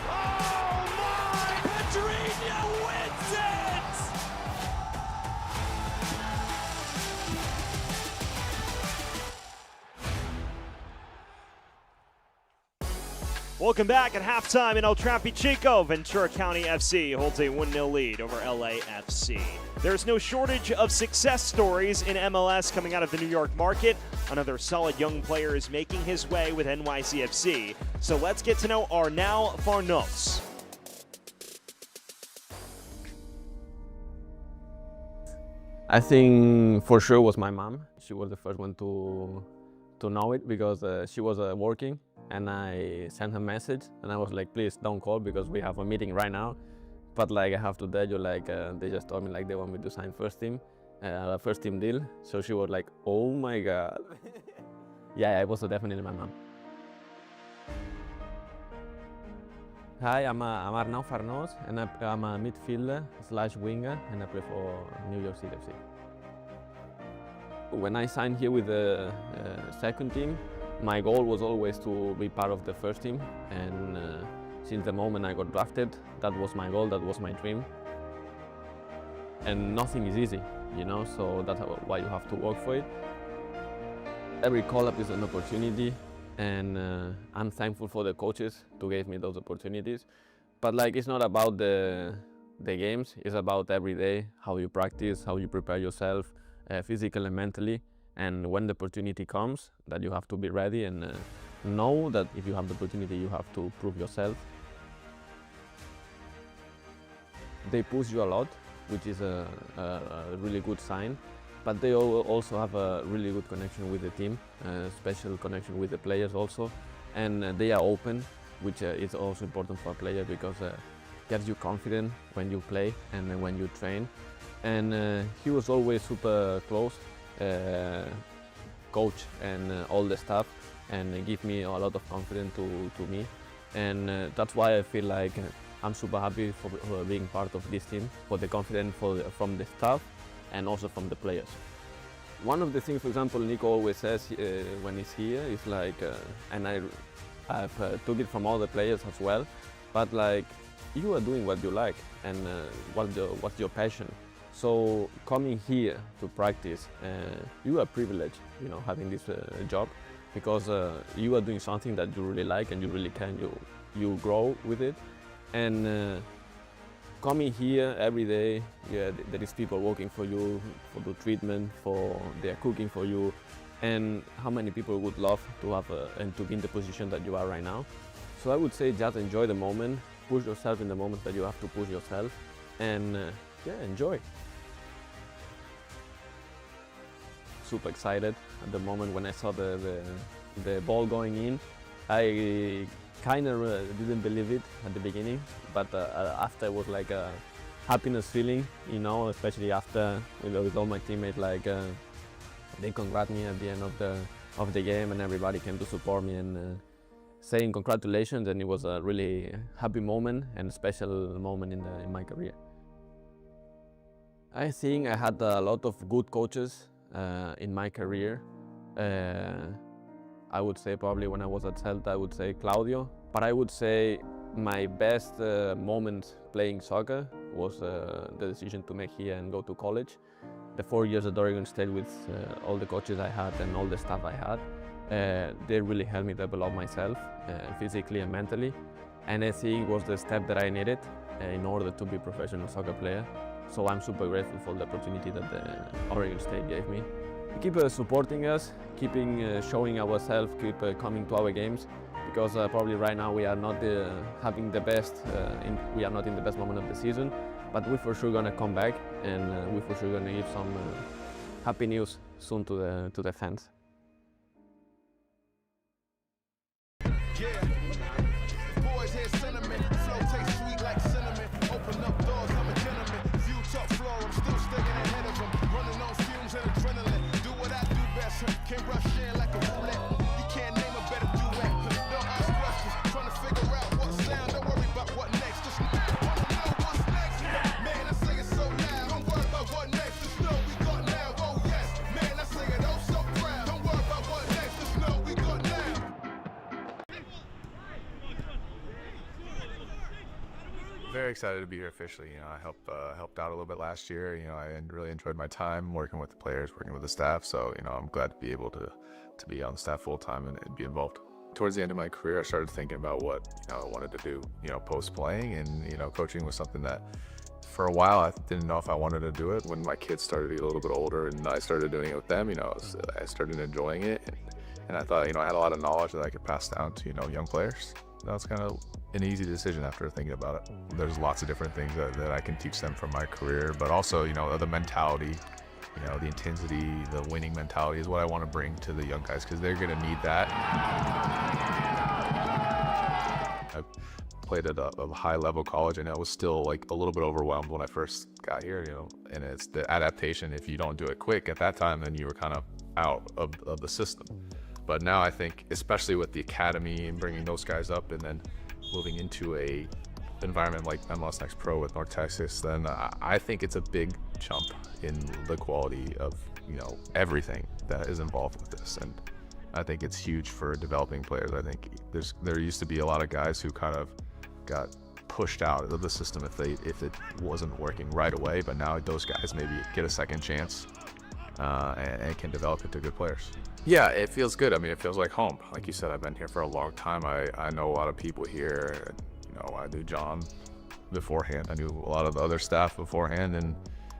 Oh my! Pedrinho wins it! Welcome back at halftime in El Trapichico. Ventura County FC holds a 1-0 lead over LAFC. There's no shortage of success stories in MLS coming out of the New York market. Another solid young player is making his way with NYCFC. So let's get to know Arnau Farnos. I think for sure was my mom. She was the first one to know it because she was working, and I sent her a message and I was like, please don't call because we have a meeting right now. But like I have to tell you, like they just told me like they want me to sign first team deal. So she was like, oh my God. Yeah, it was definitely my mom. Hi, I'm Arnau Farnos, and I'm a midfielder / winger, and I play for New York City FC. When I signed here with the second team, my goal was always to be part of the first team, and since the moment I got drafted, that was my goal, that was my dream. And nothing is easy, you know, so that's why you have to work for it. Every call-up is an opportunity, and I'm thankful for the coaches to give me those opportunities. But like, it's not about the games, it's about every day, how you practice, how you prepare yourself, physically and mentally. And when the opportunity comes, that you have to be ready and know that if you have the opportunity, you have to prove yourself. They push you a lot, which is a really good sign, but they also have a really good connection with the team, special connection with the players also, and they are open, which is also important for a player because it gives you confidence when you play and when you train. And he was always super close, coach and all the staff, and give me a lot of confidence to me, and that's why I feel like I'm super happy for being part of this team, for the confidence from the staff and also from the players. One of the things, for example, Nico always says when he's here is like, and I've took it from all the players as well, but like, you are doing what you like and what's your passion. So coming here to practice, you are privileged, you know, having this job, because you are doing something that you really like and you really can, you grow with it. And coming here every day, yeah, there is people working for you, for the treatment, they're cooking for you, and how many people would love to have and to be in the position that you are right now. So I would say just enjoy the moment, push yourself in the moments that you have to push yourself, and yeah, enjoy. Super excited at the moment when I saw the ball going in. I kind of didn't believe it at the beginning, but after it was like a happiness feeling, you know, especially after with all my teammates, like they congratulated me at the end of the game, and everybody came to support me and saying congratulations, and it was a really happy moment and a special moment in my career. I think I had a lot of good coaches in my career. I would say probably when I was at Celta, I would say Claudio. But I would say my best moment playing soccer was the decision to make here and go to college. The 4 years at Oregon State with all the coaches I had and all the staff I had, they really helped me develop myself physically and mentally. And I think it was the step that I needed in order to be a professional soccer player. So I'm super grateful for the opportunity that the Oregon State gave me. Keep supporting us, keeping showing ourselves, keep coming to our games, because probably right now we are not having the best, we are not in the best moment of the season, but we're for sure gonna come back, and we're for sure gonna give some happy news soon to the fans. Yeah, boys hear sentiment, flow tastes sweet like cinnamon, open up doors, I'm a gentleman, view top floor, I'm still staying ahead of them, running on fumes and adrenaline, do what I do best, can rush in like a roulette, you can't name a better duet, don't ask questions, trying to figure out what sound, don't worry about what next, just wanna know what's next, man I say it so loud, don't worry about what next, just know we got now, oh yes, man I say it oh so proud, don't worry about what next, just know we got now. Very excited to be here officially. You know, I helped out a little bit last year. You know, I really enjoyed my time working with the players, working with the staff. So, you know, I'm glad to be able to be on the staff full time and be involved. Towards the end of my career, I started thinking about what I wanted to do. You know, post playing, and coaching was something that for a while I didn't know if I wanted to do it. When my kids started to get a little bit older and I started doing it with them, I started enjoying it, and I thought, I had a lot of knowledge that I could pass down to young players. That was kind of an easy decision after thinking about it. There's lots of different things that I can teach them from my career, but also, the mentality, the intensity, the winning mentality is what I want to bring to the young guys, because they're going to need that. I played at a high-level college, and I was still a little bit overwhelmed when I first got here, and it's the adaptation. If you don't do it quick at that time, then you were kind of out of the system. But now I think, especially with the academy and bringing those guys up, and then moving into a environment like MLS Next Pro with North Texas, then I think it's a big jump in the quality of everything that is involved with this, and I think it's huge for developing players. I think there used to be a lot of guys who kind of got pushed out of the system if it wasn't working right away, but now those guys maybe get a second chance and can develop into good players. Yeah, it feels good. I mean, it feels like home. Like you said, I've been here for a long time. I know a lot of people here. I knew John beforehand. I knew a lot of the other staff beforehand,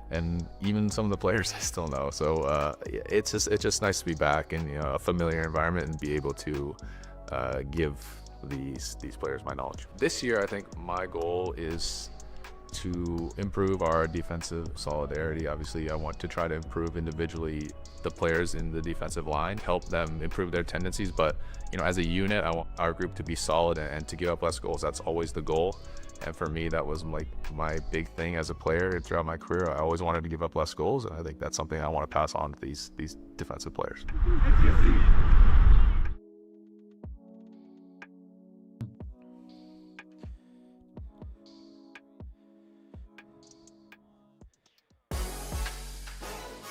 and even some of the players I still know. So it's just nice to be back in a familiar environment and be able to give these players my knowledge. This year, I think my goal is to improve our defensive solidarity. Obviously, I want to try to improve individually the players in the defensive line, help them improve their tendencies, but as a unit, I want our group to be solid and to give up less goals. That's always the goal, and for me, that was my big thing as a player throughout my career. I always wanted to give up less goals, and I think that's something I want to pass on to these defensive players.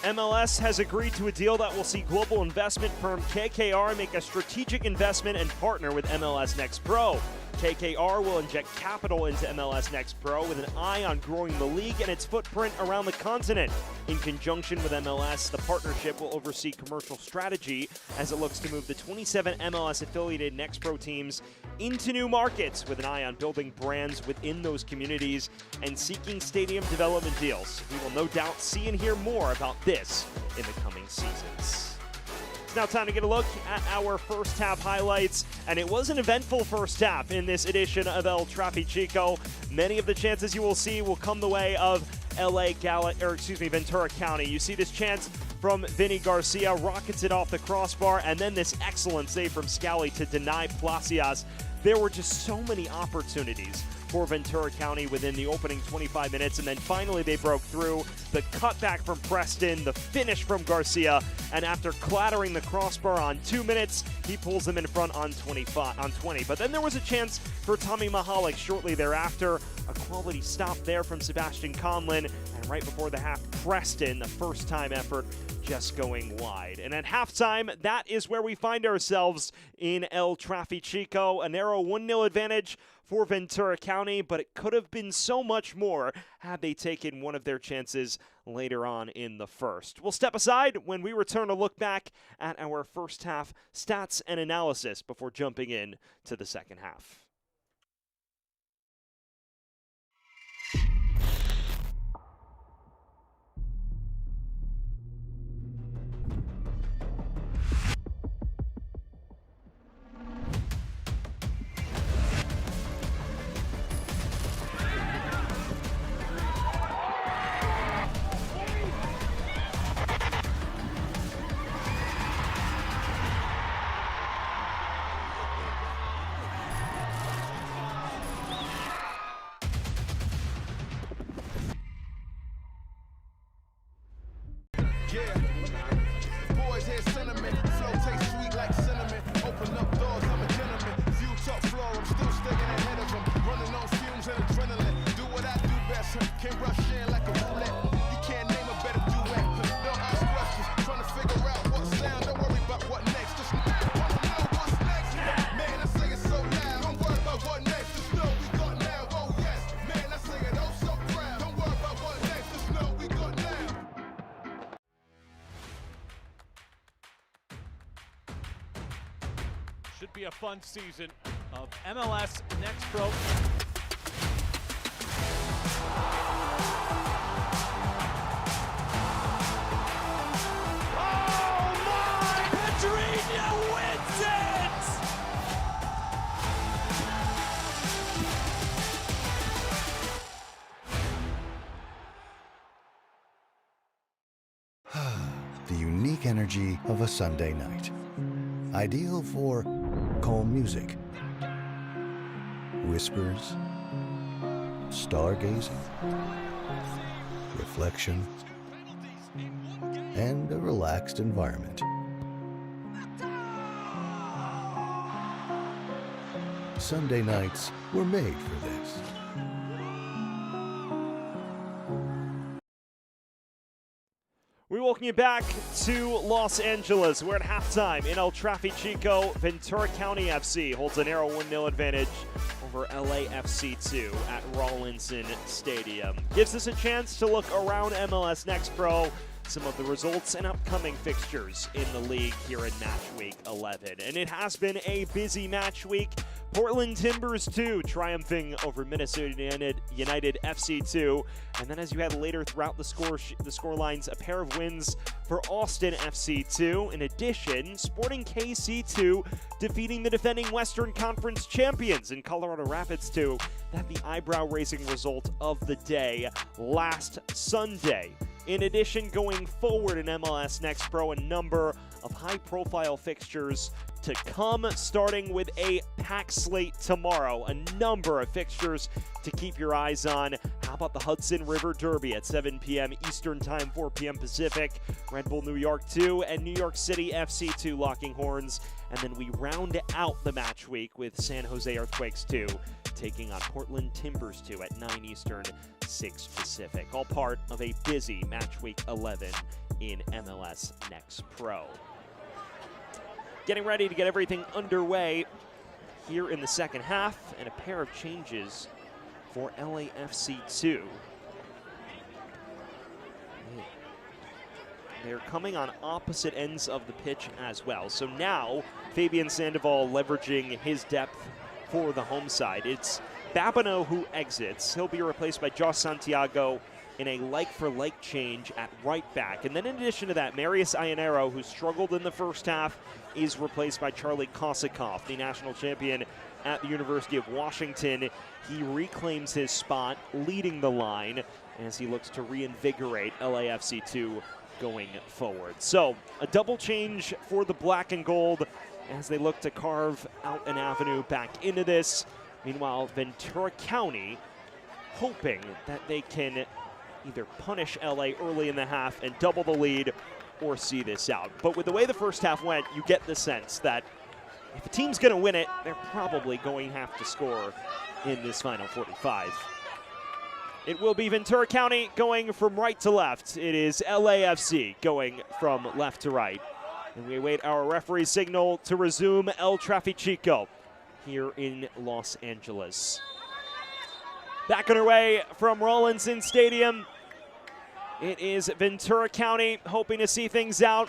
MLS has agreed to a deal that will see global investment firm KKR make a strategic investment and partner with MLS Next Pro. KKR will inject capital into MLS Next Pro with an eye on growing the league and its footprint around the continent. In conjunction with MLS, the partnership will oversee commercial strategy as it looks to move the 27 MLS-affiliated Next Pro teams into new markets with an eye on building brands within those communities and seeking stadium development deals. We will no doubt see and hear more about this in the coming seasons. Now time to get a look at our first half highlights, and it was an eventful first half in this edition of El Trafichico. Many of the chances you will see will come the way of Ventura County. You see this chance from Vinny Garcia, rockets it off the crossbar, and then this excellent save from Scally to deny Placias. There were just so many opportunities for Ventura County within the opening 25 minutes, and then finally they broke through. The cutback from Preston, the finish from Garcia, and after clattering the crossbar on 2 minutes, he pulls them in front on 20. But then there was a chance for Tommy Mahalik shortly thereafter. A quality stop there from Sebastian Conlon, and right before the half, Preston, the first-time effort, just going wide. And at halftime, that is where we find ourselves in El Trafichico. A narrow 1-0 advantage for Ventura County, but it could have been so much more had they taken one of their chances later on in the first. We'll step aside when we return to look back at our first half stats and analysis before jumping in to the second half. Yeah, boys hear sentiment, flow tastes sweet like cinnamon. Open up doors, I'm a gentleman. View top floor, I'm still staying ahead of them. Running on fumes and adrenaline. Do what I do best, can rush in like a roulette. You can't name a better duet. Don't ask questions, trying to figure out what sound. Don't worry about what next, just wanna know what's next. Man, I say it so loud. Don't worry about what next, just know we got now. Oh yes, man, I say it oh so proud. Don't worry about what next, just know we got now. Should be a fun season of MLS Next Pro. Oh my! Pedrinho wins it! The unique energy of a Sunday night. Ideal for calm music, whispers, stargazing, reflection, and a relaxed environment. Sunday nights were made for this. We welcome you back to Los Angeles. We're at halftime in El Trafichico. Ventura County FC holds a narrow 1-0 advantage over LAFC 2 at Rawlinson Stadium. Gives us a chance to look around MLS Next Pro, some of the results and upcoming fixtures in the league here in match week 11. And it has been a busy match week. Portland Timbers 2 triumphing over Minnesota United FC 2. And then as you had later throughout the score lines, a pair of wins for Austin FC 2. In addition, Sporting KC 2 defeating the defending Western Conference champions in Colorado Rapids 2. That the eyebrow-raising result of the day last Sunday. In addition, going forward in MLS Next Pro, a number of high-profile fixtures to come, starting with a packed slate tomorrow. A number of fixtures to keep your eyes on. How about the Hudson River Derby at 7 p.m. Eastern Time, 4 p.m. Pacific? Red Bull New York 2 and New York City FC 2 locking horns. And then we round out the match week with San Jose Earthquakes 2 taking on Portland Timbers 2 at 9 Eastern, 6 Pacific. All part of a busy match week 11 in MLS Next Pro. Getting ready to get everything underway here in the second half, and a pair of changes for LAFC 2. They're coming on opposite ends of the pitch as well. So now Fabian Sandoval leveraging his depth for the home side. It's Babineau who exits. He'll be replaced by Josh Santiago in a like-for-like change at right back. And then in addition to that, Marius Ayanero, who struggled in the first half, is replaced by Charlie Kossakoff, the national champion at the University of Washington. He reclaims his spot leading the line as he looks to reinvigorate LAFC 2 going forward. So a double change for the black and gold as they look to carve out an avenue back into this. Meanwhile, Ventura County hoping that they can either punish LA early in the half and double the lead or see this out. But with the way the first half went, you get the sense that if a team's going to win it, they're probably going to have to score in this final 45. It will be Ventura County going from right to left. It is LAFC going from left to right. And we await our referee signal to resume El Trafichico here in Los Angeles. Back on our way from Rawlinson Stadium. It is Ventura County hoping to see things out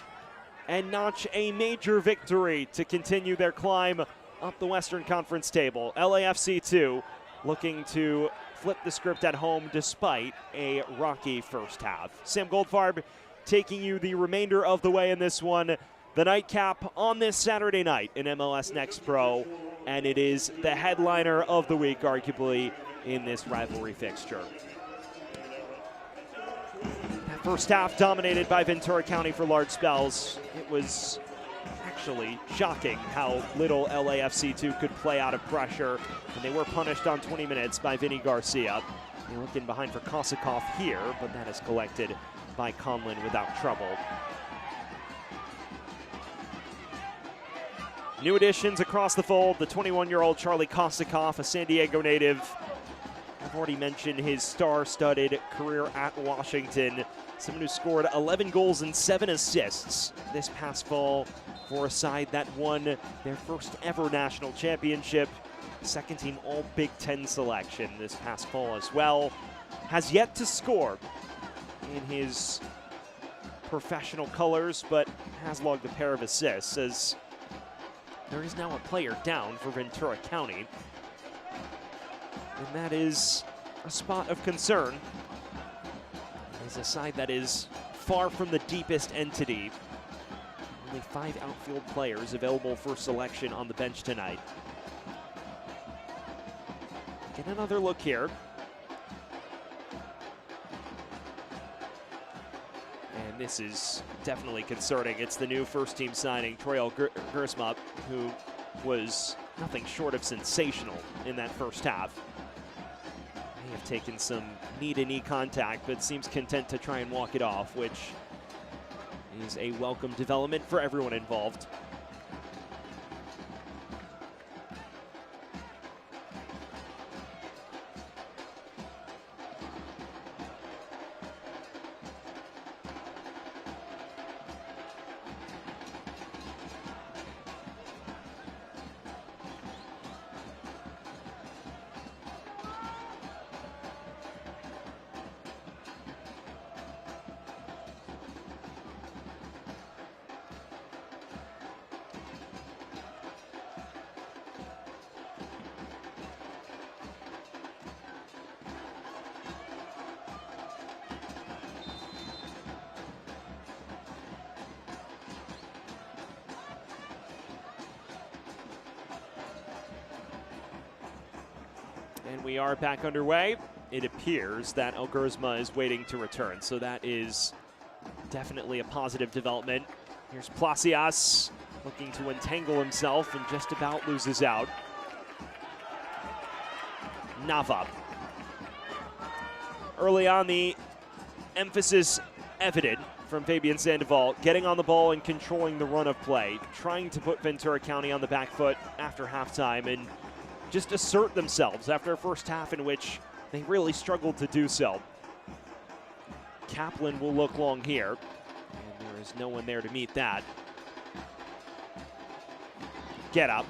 and notch a major victory to continue their climb up the Western Conference table. LAFC 2 looking to flip the script at home despite a rocky first half. Sam Goldfarb taking you the remainder of the way in this one. The nightcap on this Saturday night in MLS Next Pro, and it is the headliner of the week, arguably, in this rivalry fixture. That first half dominated by Ventura County for large spells. It was actually shocking how little LAFC 2 could play out of pressure, and they were punished on 20 minutes by Vinny Garcia. They're looking behind for Kossakoff here, but that is collected by Conlon without trouble. New additions across the fold, the 21-year-old Charlie Kossakoff, a San Diego native. I've already mentioned his star-studded career at Washington. Someone who scored 11 goals and 7 assists this past fall for a side that won their first ever national championship. Second team All Big Ten selection this past fall as well. Has yet to score in his professional colors, but has logged a pair of assists as there is now a player down for Ventura County. And that is a spot of concern. It is a side that is far from the deepest entity. Only 5 outfield players available for selection on the bench tonight. Get another look here. And this is definitely concerning. It's the new first-team signing, Troy Gersma, who was nothing short of sensational in that first half. May have taken some knee-to-knee contact, but seems content to try and walk it off, which is a welcome development for everyone involved. And we are back underway. It appears that El Gersma is waiting to return, so that is definitely a positive development. Here's Placias looking to entangle himself and just about loses out. Nava. Early on, the emphasis evident from Fabian Sandoval, getting on the ball and controlling the run of play, trying to put Ventura County on the back foot after halftime and just assert themselves after a first half in which they really struggled to do so. Kaplan will look long here, and there is no one there to meet that. Get up.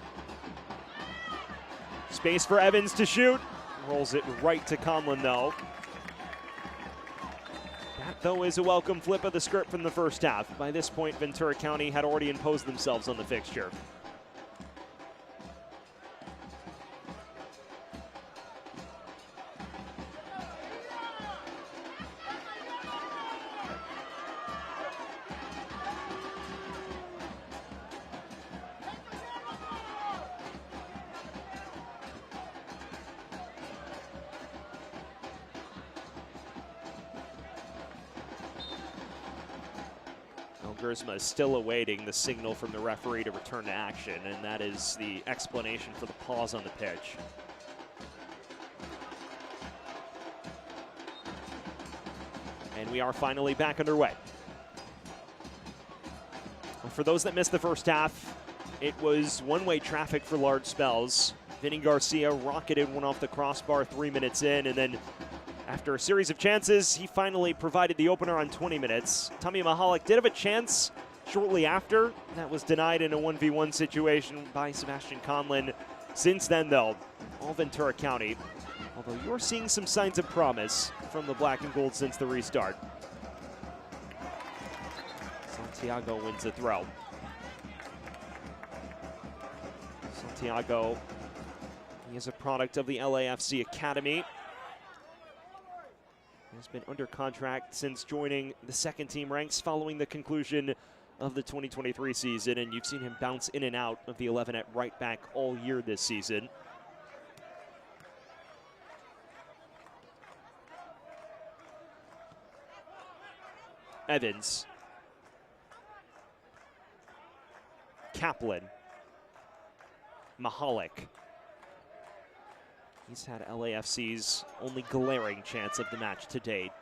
Space for Evans to shoot. Rolls it right to Conlon, though. That, though, is a welcome flip of the script from the first half. By this point, Ventura County had already imposed themselves on the fixture. Grisma is still awaiting the signal from the referee to return to action, and that is the explanation for the pause on the pitch. And we are finally back underway. Well, for those that missed the first half, it was one-way traffic for large spells. Vinny Garcia rocketed one off the crossbar 3 minutes in, and then after a series of chances, he finally provided the opener on 20 minutes. Tommy Mahalik did have a chance shortly after. That was denied in a 1v1 situation by Sebastian Conlon. Since then, though, all Ventura County, although you're seeing some signs of promise from the black and gold since the restart. Santiago wins the throw. Santiago, he is a product of the LAFC Academy. Has been under contract since joining the second team ranks following the conclusion of the 2023 season, and you've seen him bounce in and out of the 11 at right back all year this season. Evans. Kaplan. Mahalik. He's had LAFC's only glaring chance of the match to date.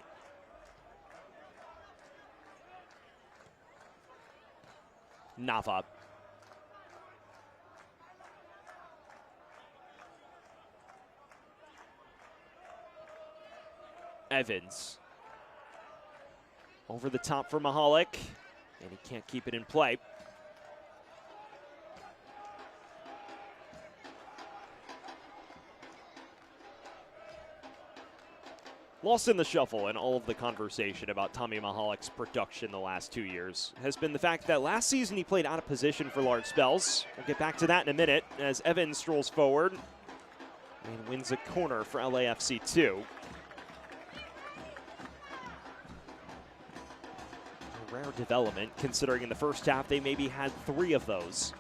Nava. Evans. Over the top for Mahalik, and he can't keep it in play. Lost in the shuffle and all of the conversation about Tommy Mahalik's production the last 2 years has been the fact that last season he played out of position for large spells. We'll get back to that in a minute as Evans strolls forward and wins a corner for LAFC 2. A rare development considering in the first half they maybe had 3 of those.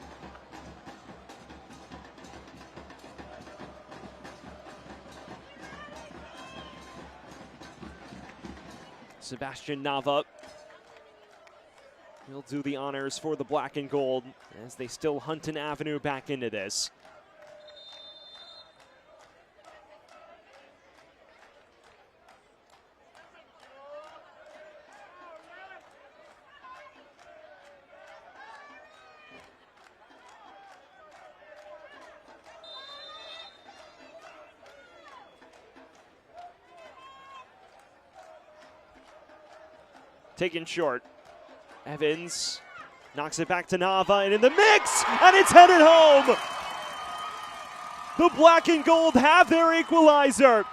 Sebastian Nava will do the honors for the black and gold as they still hunt an avenue back into this. Taken short. Evans knocks it back to Nava and in the mix, and it's headed home. The black and gold have their equalizer,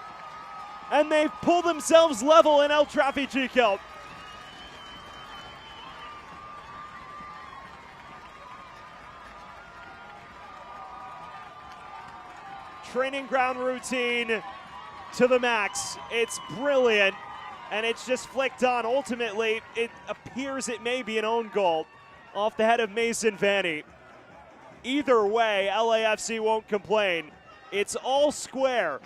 and they've pulled themselves level in El Trafichico. Training ground routine to the max. It's brilliant. And it's just flicked on. Ultimately, it appears it may be an own goal off the head of Mason Vanny. Either way, LAFC won't complain. It's all square.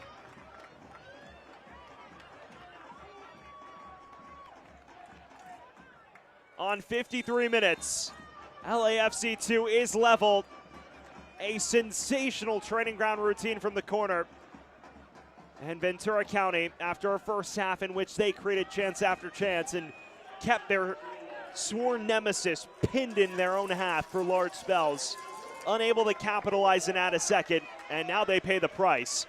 On 53 minutes, LAFC 2 is level. A sensational training ground routine from the corner. And Ventura County, after a first half in which they created chance after chance and kept their sworn nemesis pinned in their own half for large spells, unable to capitalize and add a second, and now they pay the price.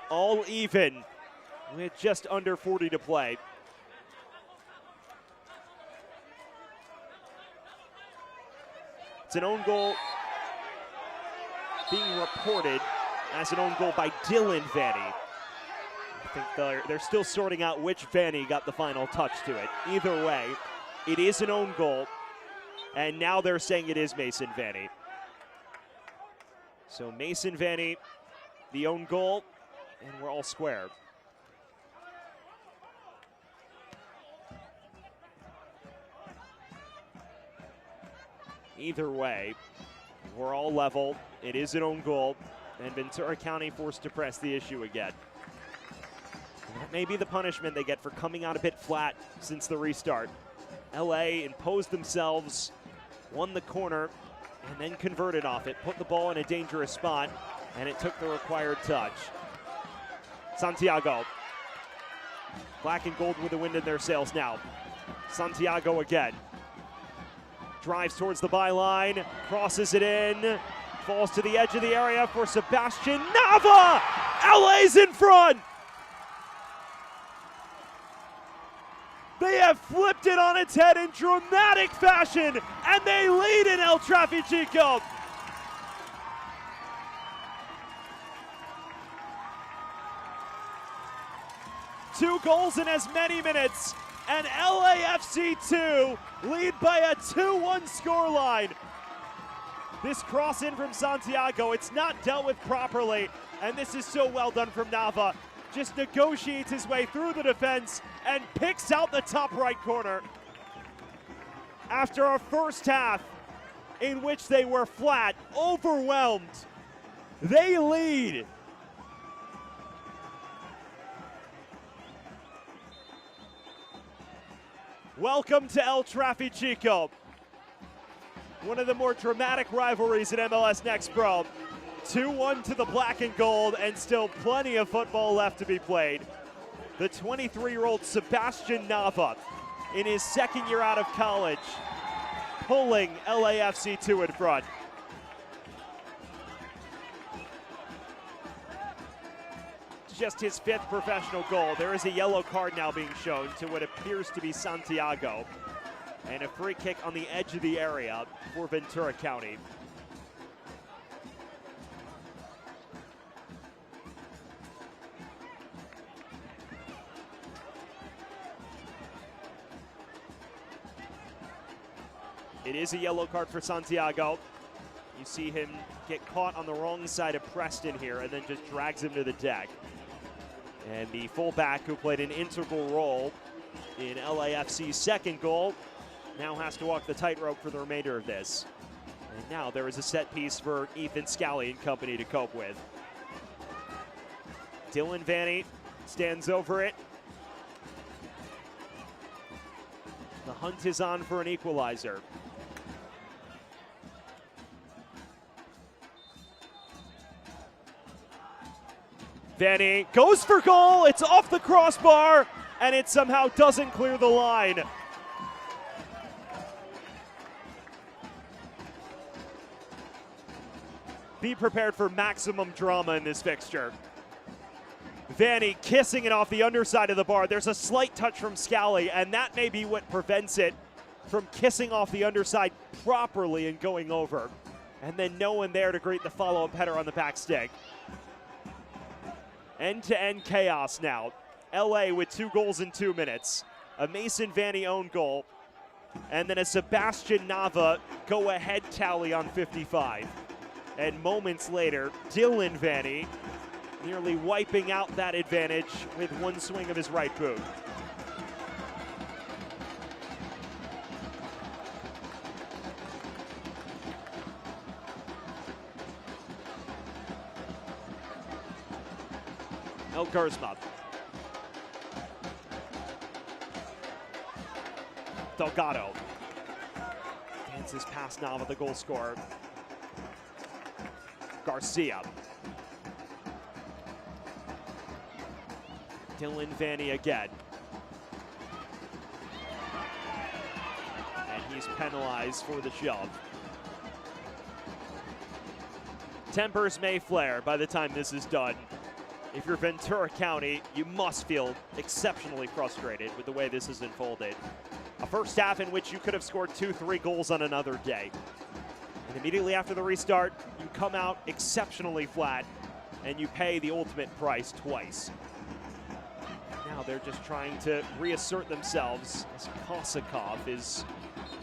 All even with just under 40 to play. It's an own goal being reported as an own goal by Dylan Vanny. I think they're still sorting out which Vanny got the final touch to it. Either way, it is an own goal, and now they're saying it is Mason Vanny. So Mason Vanny, the own goal, and we're all square. Either way, we're all level. It is an own goal, and Ventura County forced to press the issue again. And that may be the punishment they get for coming out a bit flat since the restart. LA imposed themselves, won the corner, and then converted off it, put the ball in a dangerous spot, and it took the required touch. Santiago. Black and gold with the wind in their sails now. Santiago again. Drives towards the byline, crosses it in, falls to the edge of the area for Sebastian Nava! LA's in front! They have flipped it on its head in dramatic fashion, and they lead in El Trafichico. Two goals in as many minutes, and LAFC 2 lead by a 2-1 scoreline. This cross in from Santiago, it's not dealt with properly, and this is so well done from Nava. Just negotiates his way through the defense and picks out the top right corner. After a first half in which they were flat, overwhelmed, they lead. Welcome to El Trafichico, one of the more dramatic rivalries in MLS Next Pro. 2-1 to the black and gold, and still plenty of football left to be played. The 23-year-old Sebastian Nava, in his second year out of college, pulling LAFC 2 in front. Just his 5th professional goal. There is a yellow card now being shown to what appears to be Santiago, and a free kick on the edge of the area for Ventura County. It is a yellow card for Santiago. You see him get caught on the wrong side of Preston here and then just drags him to the deck. And the fullback, who played an integral role in LAFC's second goal, now has to walk the tightrope for the remainder of this. And now there is a set piece for Ethan Scally and company to cope with. Dylan Vanny stands over it. The hunt is on for an equalizer. Vanny goes for goal, it's off the crossbar, and it somehow doesn't clear the line. Be prepared for maximum drama in this fixture. Vanny kissing it off the underside of the bar. There's a slight touch from Scally, and that may be what prevents it from kissing off the underside properly and going over. And then no one there to greet the follow-up header on the back stick. End-to-end chaos now. LA with 2 goals in 2 minutes. A Mason Vanny own goal, and then a Sebastian Nava go-ahead tally on 55. And moments later, Dylan Vanny nearly wiping out that advantage with one swing of his right boot. El Garzma. Delgado. Dances past Nava, the goal scorer. Garcia. Dylan Vanny again. And he's penalized for the shove. Tempers may flare by the time this is done. If you're Ventura County, you must feel exceptionally frustrated with the way this has unfolded. A first half in which you could have scored 2-3 goals on another day. And immediately after the restart, you come out exceptionally flat. and you pay the ultimate price twice. Now they're just trying to reassert themselves as Kosakov is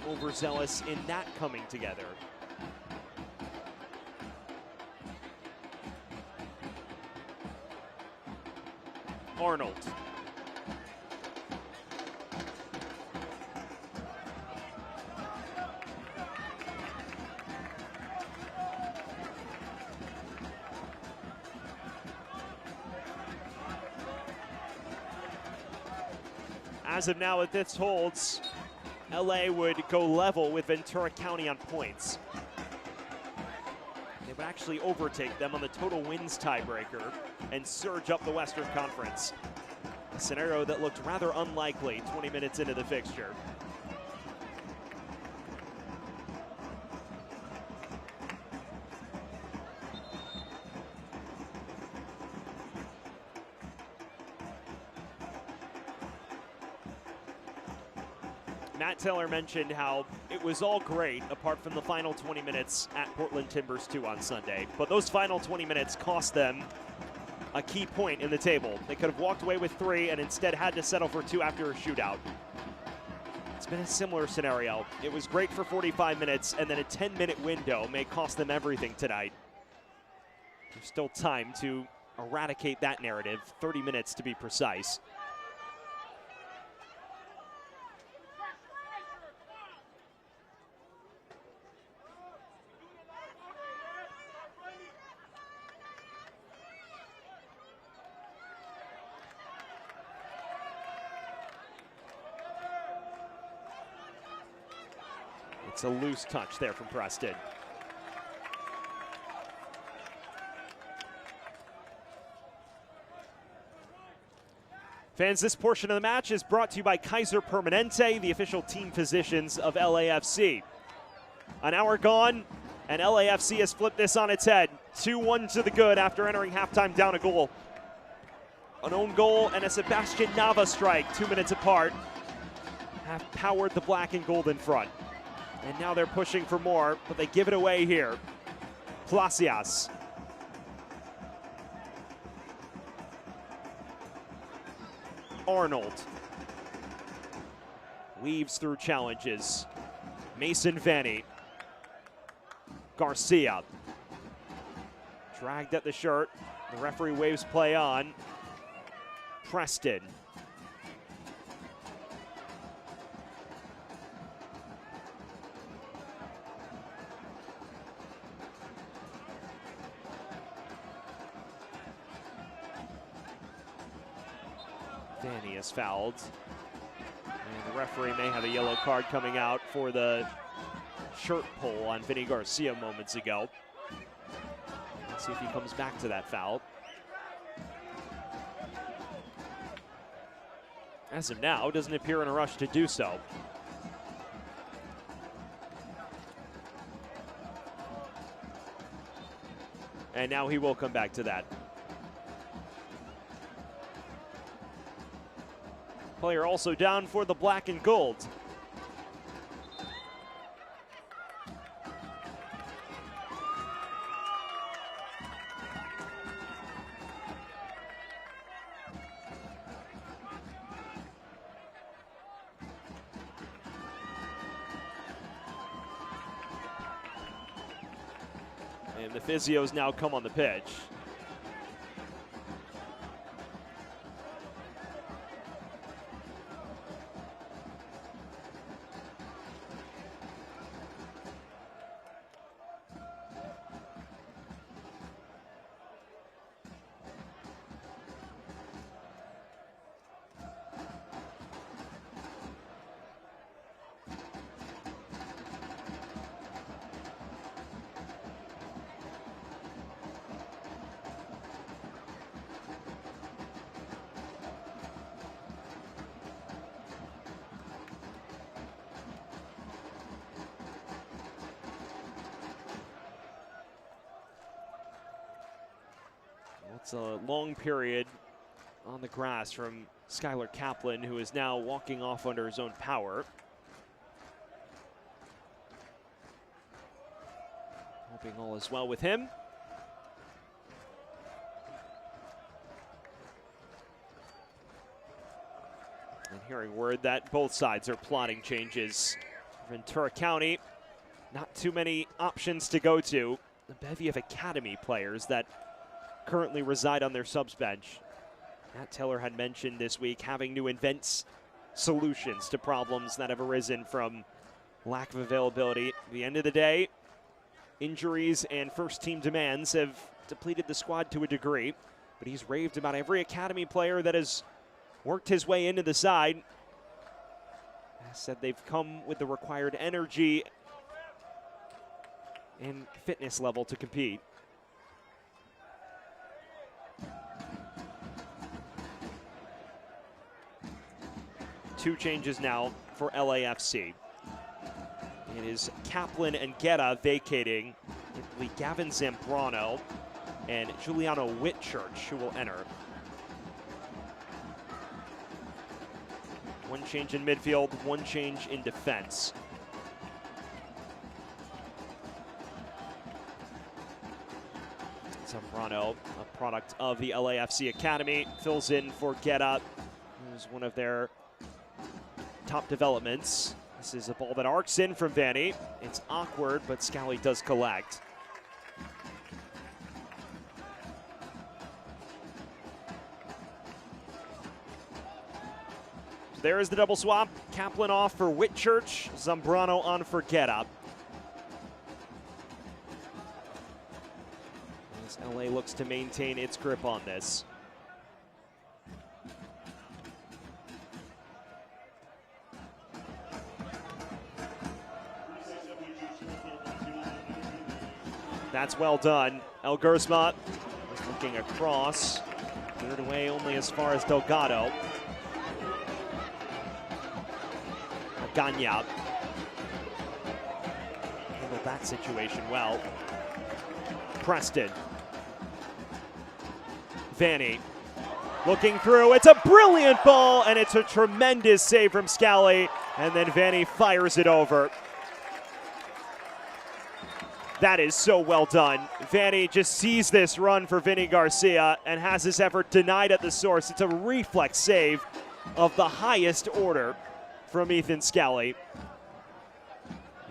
overzealous in that coming together. Arnold. As of now, if this holds, LA would go level with Ventura County on points. They would actually overtake them on the total wins tiebreaker and surge up the Western Conference. A scenario that looked rather unlikely 20 minutes into the fixture. Matt Taylor mentioned how it was all great apart from the final 20 minutes at Portland Timbers 2 on Sunday. But those final 20 minutes cost them a key point in the table. They could have walked away with 3 and instead had to settle for 2 after a shootout. It's been a similar scenario. It was great for 45 minutes, and then a 10-minute window may cost them everything tonight. There's still time to eradicate that narrative, 30 minutes to be precise. It's a loose touch there from Preston. Fans, this portion of the match is brought to you by Kaiser Permanente, the official team physicians of LAFC. An hour gone, and LAFC has flipped this on its head. 2-1 to the good after entering halftime down a goal. An own goal and a Sebastian Nava strike 2 minutes apart have powered the black and gold in front. And now they're pushing for more, but they give it away here. Placias. Arnold. Weaves through challenges. Mason Vanny. Garcia. Dragged at the shirt. The referee waves play on. Preston. Danny is fouled. And the referee may have a yellow card coming out for the shirt pull on Vinny Garcia moments ago. Let's see if he comes back to that foul. As of now, doesn't appear in a rush to do so. And now he will come back to that. Player also down for the black and gold. And the physios now come on the pitch. It's a long period on the grass from Skylar Kaplan, who is now walking off under his own power. Hoping all is well with him. hearing word that both sides are plotting changes. Ventura County, not too many options to go to. A bevy of academy players that currently reside on their subs bench. Matt Taylor had mentioned this week having to invent solutions to problems that have arisen from lack of availability. At the end of the day, injuries and first team demands have depleted the squad to a degree, but he's raved about every academy player that has worked his way into the side. As said, they've come with the required energy and fitness level to compete. Two changes now for LAFC. It is Kaplan and Guerra vacating. It will be Gavin Zambrano and Giuliano Whitchurch who will enter. One change in midfield, one change in defense. Zambrano, a product of the LAFC Academy, fills in for Guerra, who's one of their top developments. This is a ball that arcs in from Vanny. It's awkward, but Scally does collect. So there is the double swap. Kaplan off for Whitchurch, Zambrano on for Guerra. As LA looks to maintain its grip on this. That's well done. El Gersma is looking across. Cleared away only as far as Delgado. Ganya handled that situation well. Preston. Vanny looking through. It's a brilliant ball, and it's a tremendous save from Scally. And then Vanny fires it over. That is so well done. Vanny just sees this run for Vinny Garcia and has this effort denied at the source. It's a reflex save of the highest order from Ethan Scally.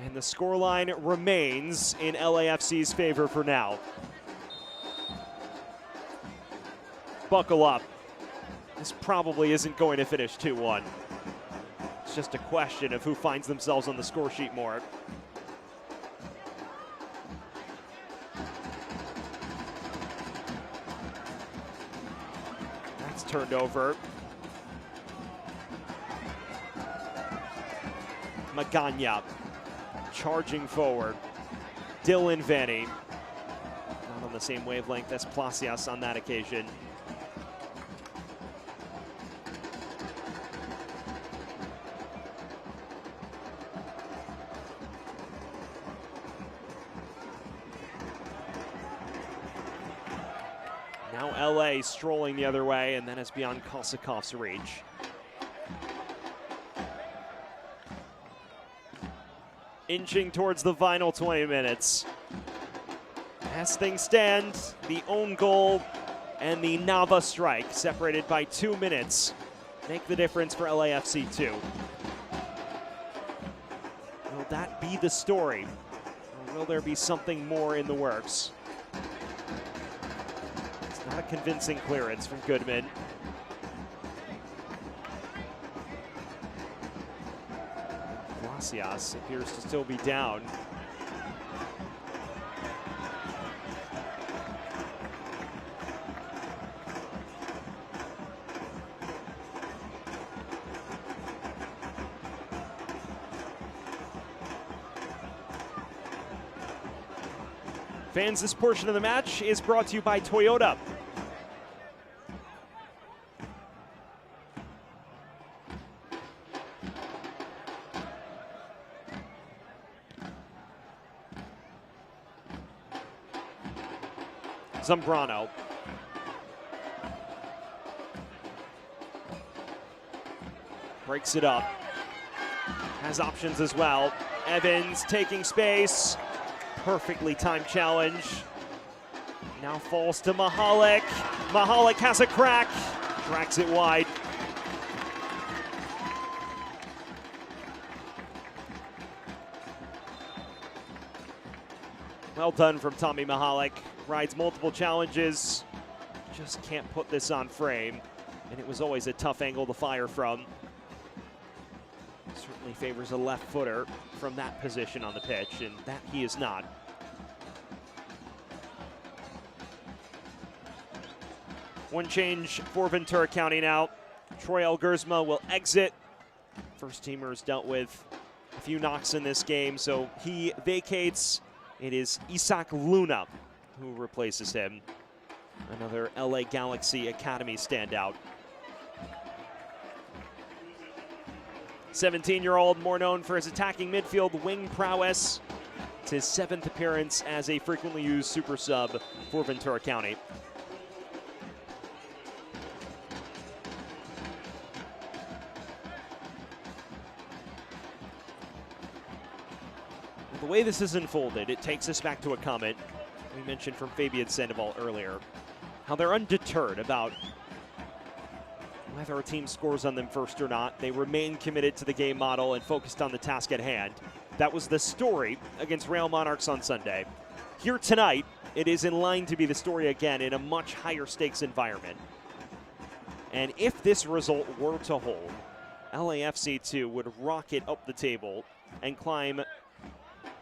And the scoreline remains in LAFC's favor for now. Buckle up. This probably isn't going to finish 2-1. It's just a question of who finds themselves on the score sheet more. Turned over. Magana charging forward. Dylan Vanny. Not on the same wavelength as Placias on that occasion. Now LA strolling the other way, and then it's beyond Kosakov's reach. Inching towards the final 20 minutes. As things stand, the own goal and the Nava strike, separated by 2 minutes, make the difference for LAFC 2. Will that be the story? Or will there be something more in the works? Not a convincing clearance from Goodman. Placias appears to still be down. Fans, this portion of the match is brought to you by Toyota. Zambrano. Breaks it up. Has options as well. Evans taking space. Perfectly timed challenge. Now falls to Mahalik. Mahalik has a crack. Drags it wide. Well done from Tommy Mihalik. Rides multiple challenges, just can't put this on frame. And it was always a tough angle to fire from. Certainly favors a left footer from that position on the pitch, and that he is not. One change for Ventura County now. Troy Elgersma will exit. First teamers dealt with a few knocks in this game, so he vacates. It is Isaac Luna who replaces him. Another LA Galaxy Academy standout. 17-year-old, more known for his attacking midfield wing prowess. It's his 7th appearance as a frequently used super sub for Ventura County. The way this is unfolded, it takes us back to a comment we mentioned from Fabian Sandoval earlier. How they're undeterred about whether a team scores on them first or not. They remain committed to the game model and focused on the task at hand. That was the story against Real Monarchs on Sunday. Here tonight, it is in line to be the story again in a much higher stakes environment. And if this result were to hold, LAFC 2 would rocket up the table and climb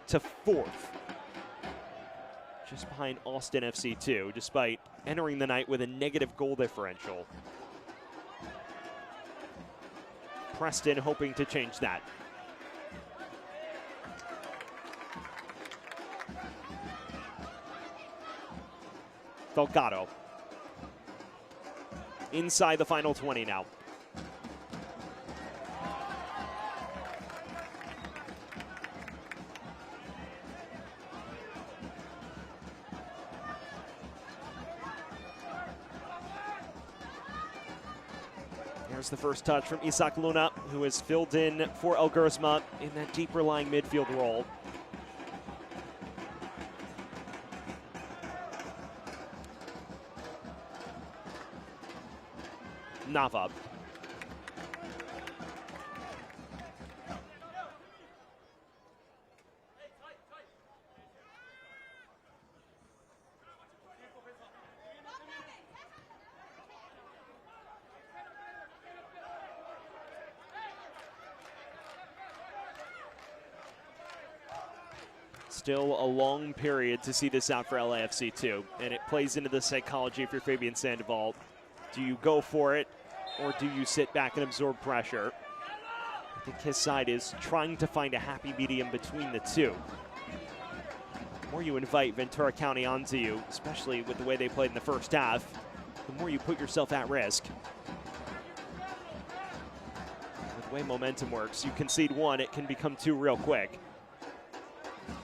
to 4th, just behind Austin FC 2, despite entering the night with a negative goal differential. Preston hoping to change that. Delgado inside the final 20 now. There's the first touch from Isaac Luna, who has filled in for Elgersma in that deeper lying midfield role. Nava. Still a long period to see this out for LAFC 2, and it plays into the psychology if you're Fabian Sandoval. Do you go for it, or do you sit back and absorb pressure? I think his side is trying to find a happy medium between the two. The more you invite Ventura County onto you, especially with the way they played in the first half, the more you put yourself at risk. With the way momentum works, you concede one, it can become two real quick,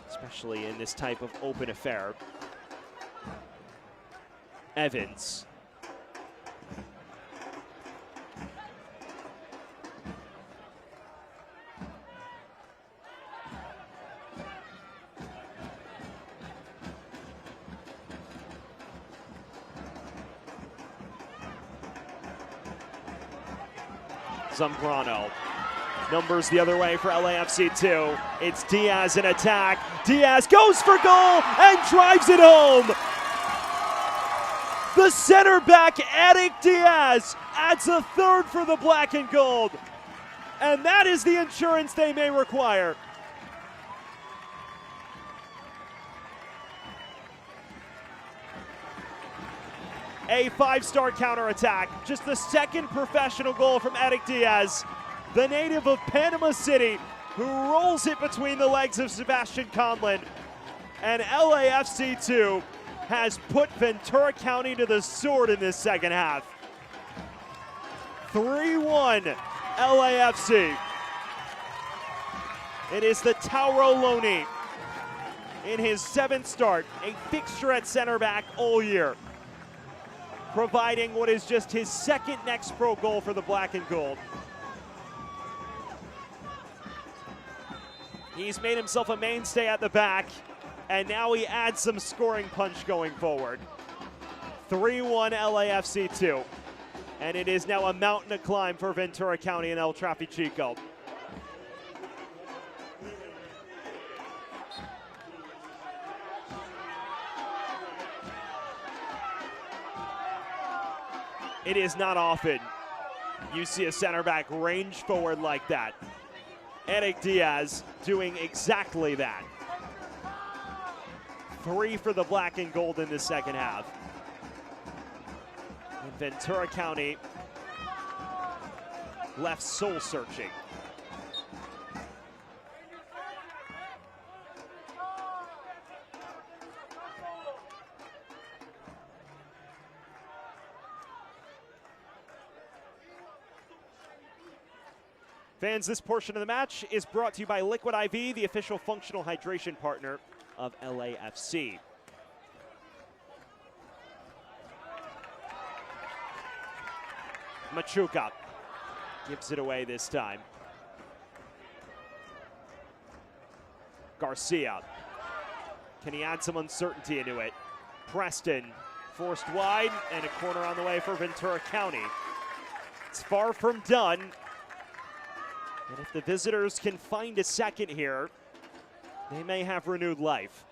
especially in this type of open affair. Evans. Zambrano. Numbers the other way for LAFC 2. It's Diaz in attack. Diaz goes for goal and drives it home. The center back, Eric Diaz, adds a third for the black and gold. And that is the insurance they may require. A 5-star counterattack. Just the second professional goal from Eric Diaz, the native of Panama City, who rolls it between the legs of Sebastian Conlon. And LAFC 2 has put Ventura County to the sword in this second half. 3-1 LAFC. It is the Tauro Loney in his 7th start, a fixture at center back all year, providing what is just his 2nd next pro goal for the black and gold. He's made himself a mainstay at the back, and now he adds some scoring punch going forward. 3-1 LAFC 2, and it is now a mountain to climb for Ventura County and El Trafichico. It is not often you see a center back range forward like that. Eric Diaz doing exactly that. 3 for the black and gold in the second half. And Ventura County left soul searching. Fans, this portion of the match is brought to you by Liquid IV, the official functional hydration partner of LAFC. Machuca gives it away this time. Garcia. Can he add some uncertainty into it? Preston forced wide, and a corner on the way for Ventura County. It's far from done. And if the visitors can find a second here, they may have renewed life.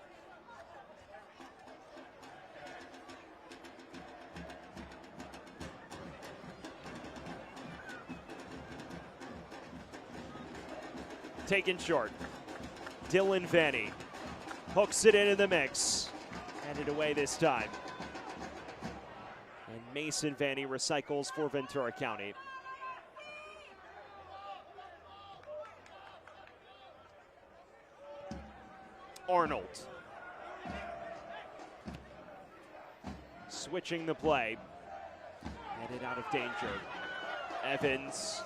Taken short. Dylan Vanny hooks it into the mix. Headed away this time. And Mason Vanny recycles for Ventura County. Arnold. Switching the play. Headed out of danger. Evans.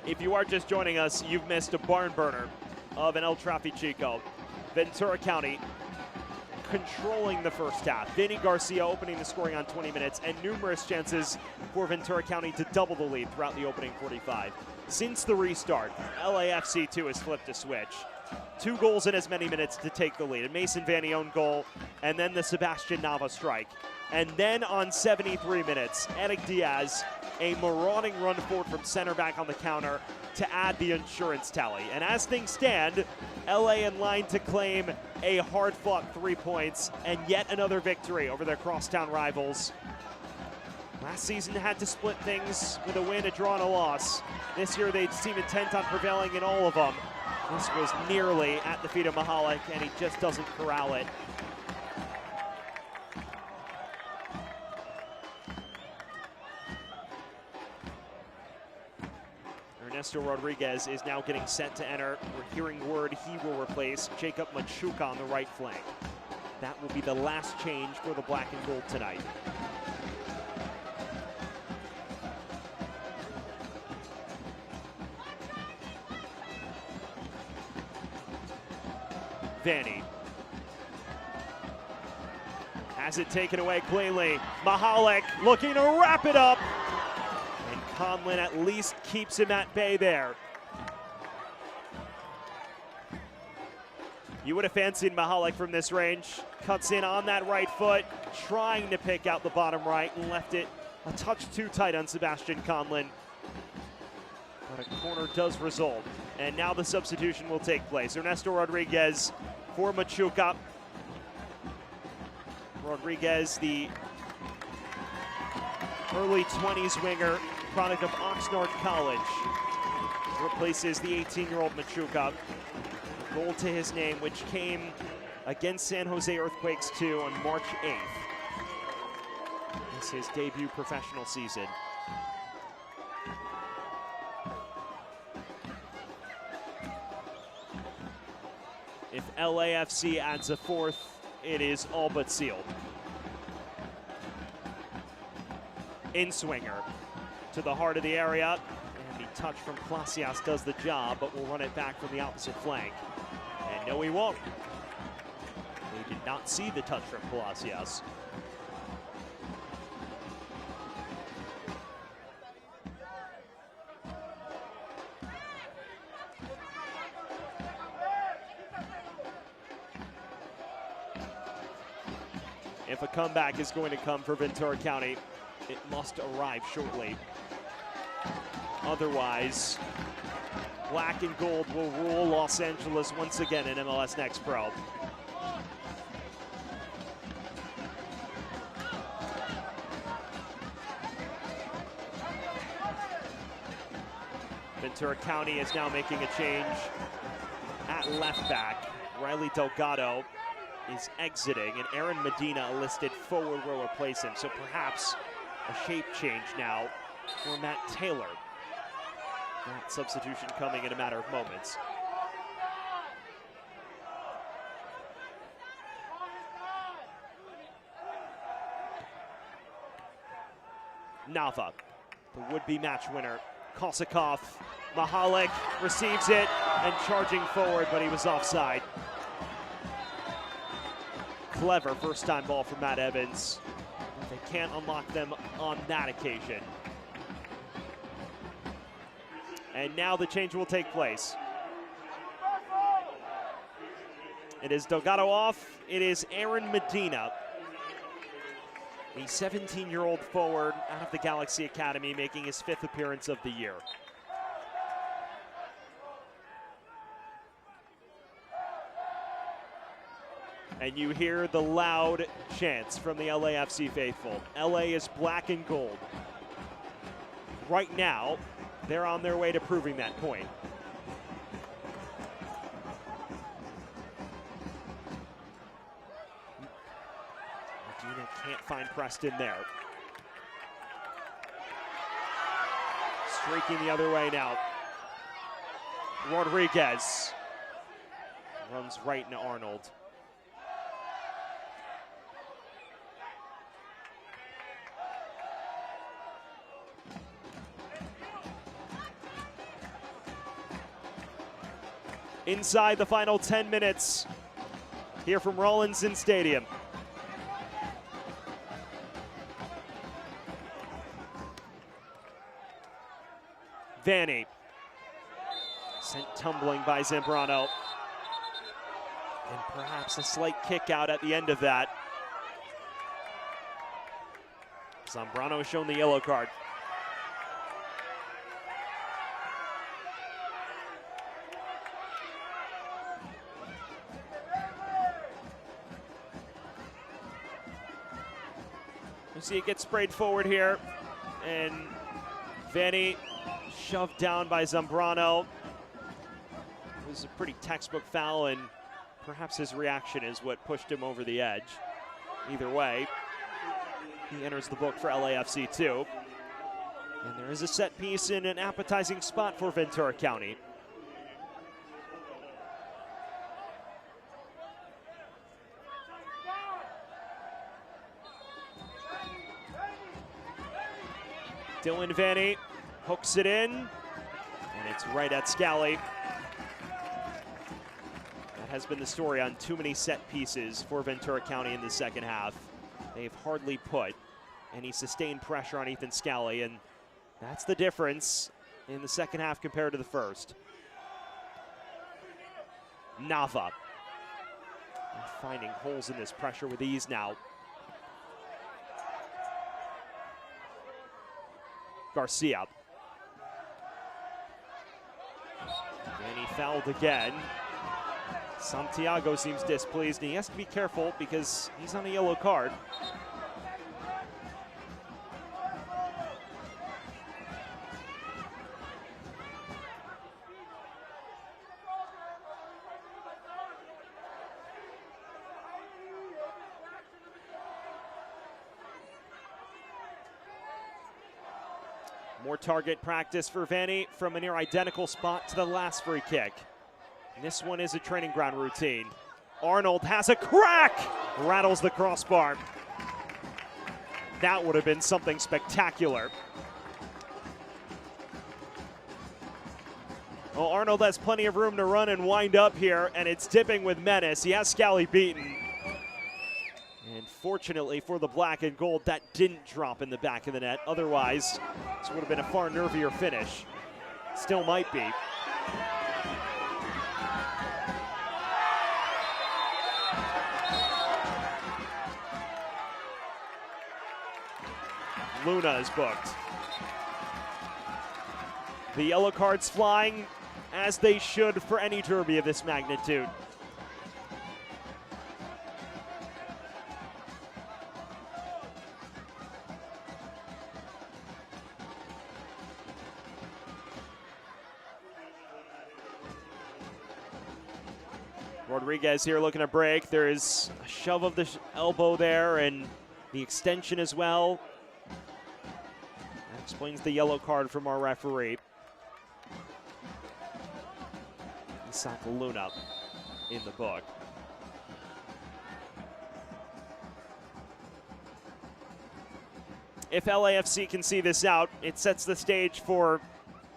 If you are just joining us, you've missed a barn burner of an El Trafichico. Ventura County controlling the first half. Vinny Garcia opening the scoring on 20 minutes, and numerous chances for Ventura County to double the lead throughout the opening 45. Since the restart, LAFC 2 has flipped a switch. 2 goals in as many minutes to take the lead. A Mason Vanny own goal, and then the Sebastian Nava strike. And then on 73 minutes, Eric Diaz, a marauding run forward from center back on the counter to add the insurance tally. And as things stand, LA in line to claim a hard-fought 3 points and yet another victory over their crosstown rivals. Last season had to split things with a win, a draw, and a loss. This year they seem intent on prevailing in all of them. This was nearly at the feet of Mahalik, and he just doesn't corral it. Ernesto Rodriguez is now getting set to enter. We're hearing word he will replace Jacob Machuca on the right flank. That will be the last change for the black and gold tonight. Vanny has it taken away cleanly. Mahalik looking to wrap it up. And Conlin at least keeps him at bay there. You would have fancied Mahalik from this range. Cuts in on that right foot, trying to pick out the bottom right, and left it a touch too tight on Sebastian Conlin. But a corner does result. And now the substitution will take place. Ernesto Rodriguez for Machuca. Rodriguez, the early 20s winger, product of Oxnard College, replaces the 18-year-old Machuca. Goal to his name, which came against San Jose Earthquakes 2 on March 8th. This is his debut professional season. If LAFC adds a fourth, it is all but sealed. In-swinger to the heart of the area, and the touch from Clasias does the job, but will run it back from the opposite flank. And no, he won't. They did not see the touch from Clasias. If a comeback is going to come for Ventura County, it must arrive shortly. Otherwise, Black and gold will rule Los Angeles once again in MLS Next Pro. Ventura County is now making a change at left back. Riley Delgado is exiting, and Aaron Medina listed forward will replace him. So perhaps a shape change now for Matt Taylor. That substitution coming in a matter of moments. Nava, the would-be match winner. Kosakov, Mahalik receives it and charging forward, but he was offside. Clever first-time ball from Matt Evans. They can't unlock them on that occasion. And now the change will take place. It is Delgado off. It is Aaron Medina, a 17-year-old forward out of the Galaxy Academy, making his 5th appearance of the year. And you hear the loud chants from the LAFC faithful. LA is black and gold. Right now, they're on their way to proving that point. Medina can't find Preston there. Streaking the other way now. Rodriguez runs right into Arnold. Inside the final 10 minutes here from Rawlinson Stadium. Vanny sent tumbling by Zambrano. And perhaps a slight kick out at the end of that. Zambrano is shown the yellow card. You see it get sprayed forward here, and Vanny shoved down by Zambrano. It was a pretty textbook foul, and perhaps his reaction is what pushed him over the edge. Either way, he enters the book for LAFC too. And there is a set piece in an appetizing spot for Ventura County. Dylan Vanny hooks it in, and it's right at Scally. That has been the story on too many set pieces for Ventura County in the second half. They've hardly put any sustained pressure on Ethan Scally, and that's the difference in the second half compared to the first. Nava finding holes in this pressure with ease now. Garcia. And he fouled again. Santiago seems displeased, and he has to be careful because he's on a yellow card. More target practice for Vanny from a near identical spot to the last free kick. And this one is a training ground routine. Arnold has a crack! Rattles the crossbar. That would have been something spectacular. Well, Arnold has plenty of room to run and wind up here, and it's dipping with menace. He has Scally beaten. And fortunately for the black and gold, that didn't drop in the back of the net. Otherwise, this would have been a far nervier finish. Still might be. Luna is booked. The yellow card's flying as they should for any derby of this magnitude. Rodriguez here looking to break. There is a shove of the elbow there and the extension as well. That explains the yellow card from our referee. Isak Luna in the book. If LAFC can see this out, it sets the stage for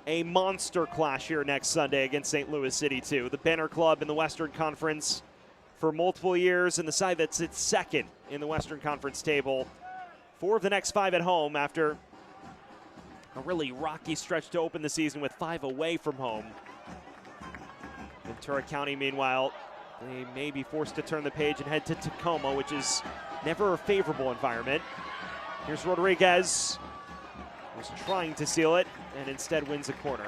a monster clash here next Sunday against St. Louis City 2. The banner club in the Western Conference for multiple years and the side that sits second in the Western Conference table. 4 of the next 5 at home after a really rocky stretch to open the season with 5 away from home. Ventura County, meanwhile, they may be forced to turn the page and head to Tacoma, which is never a favorable environment. Here's Rodriguez, was trying to seal it and instead wins a corner.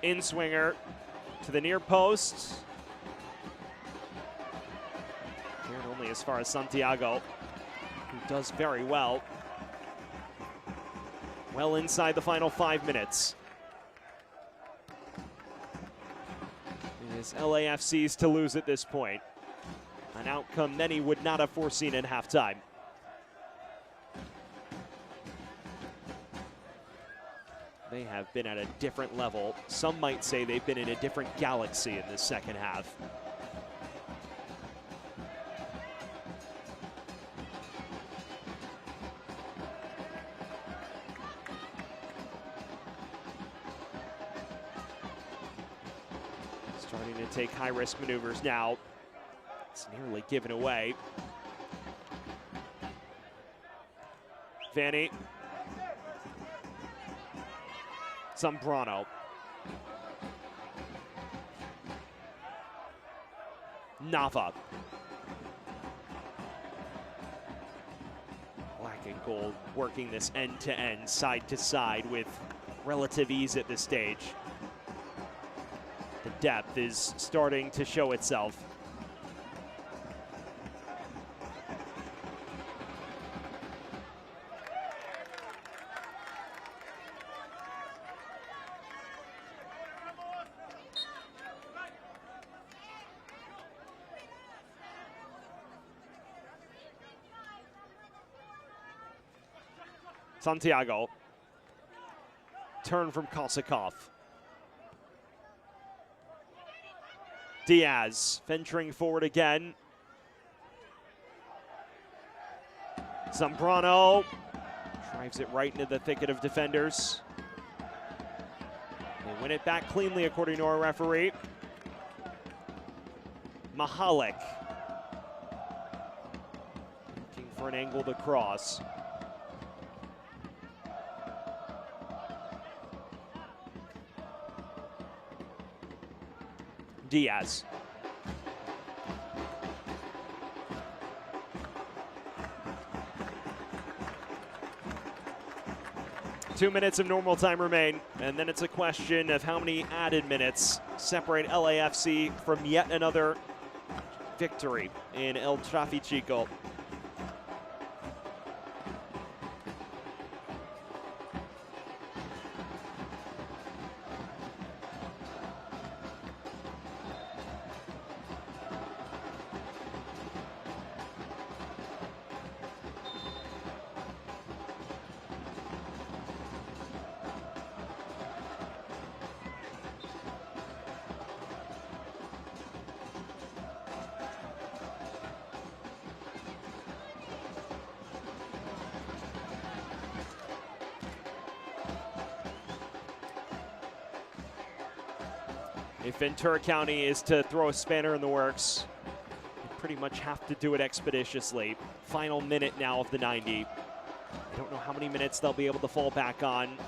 In-swinger to the near post. Cleared only as far as Santiago, who does very well. Well inside the final 5 minutes. It is LAFC's to lose at this point. An outcome many would not have foreseen at halftime. They have been at a different level. Some might say they've been in a different galaxy in this second half. Starting to take high-risk maneuvers now. It's nearly given away. Vanny. Zambrano. Nava. Black and gold working this end-to-end, side-to-side with relative ease at this stage. The depth is starting to show itself. Santiago. Turn from Kosakov. Diaz venturing forward again. Zambrano drives it right into the thicket of defenders. They win it back cleanly according to our referee. Mahalik. Looking for an angle to cross. Diaz. Two minutes of normal time remain, and then it's a question of how many added minutes separate LAFC from yet another victory in El Trafichico. If Ventura County is to throw a spanner in the works, they pretty much have to do it expeditiously. Final minute now of the 90. I don't know how many minutes they'll be able to fall back on.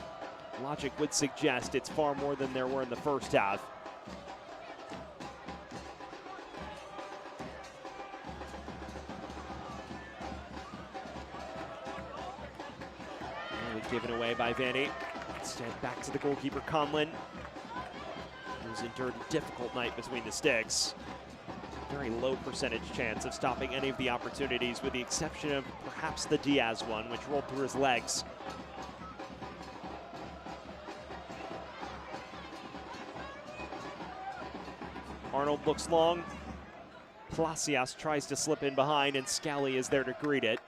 Logic would suggest it's far more than there were in the first half. Given away by Vanny. Instead, back to the goalkeeper, Conlon, who's endured a difficult night between the sticks. Very low percentage chance of stopping any of the opportunities, with the exception of perhaps the Diaz one, which rolled through his legs. Arnold looks long. Palacios tries to slip in behind, and Scally is there to greet it.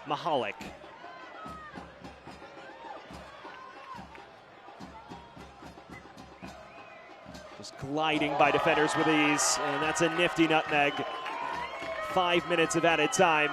Mahalik. Just gliding by defenders with ease, and that's a nifty nutmeg. 5 minutes of added time.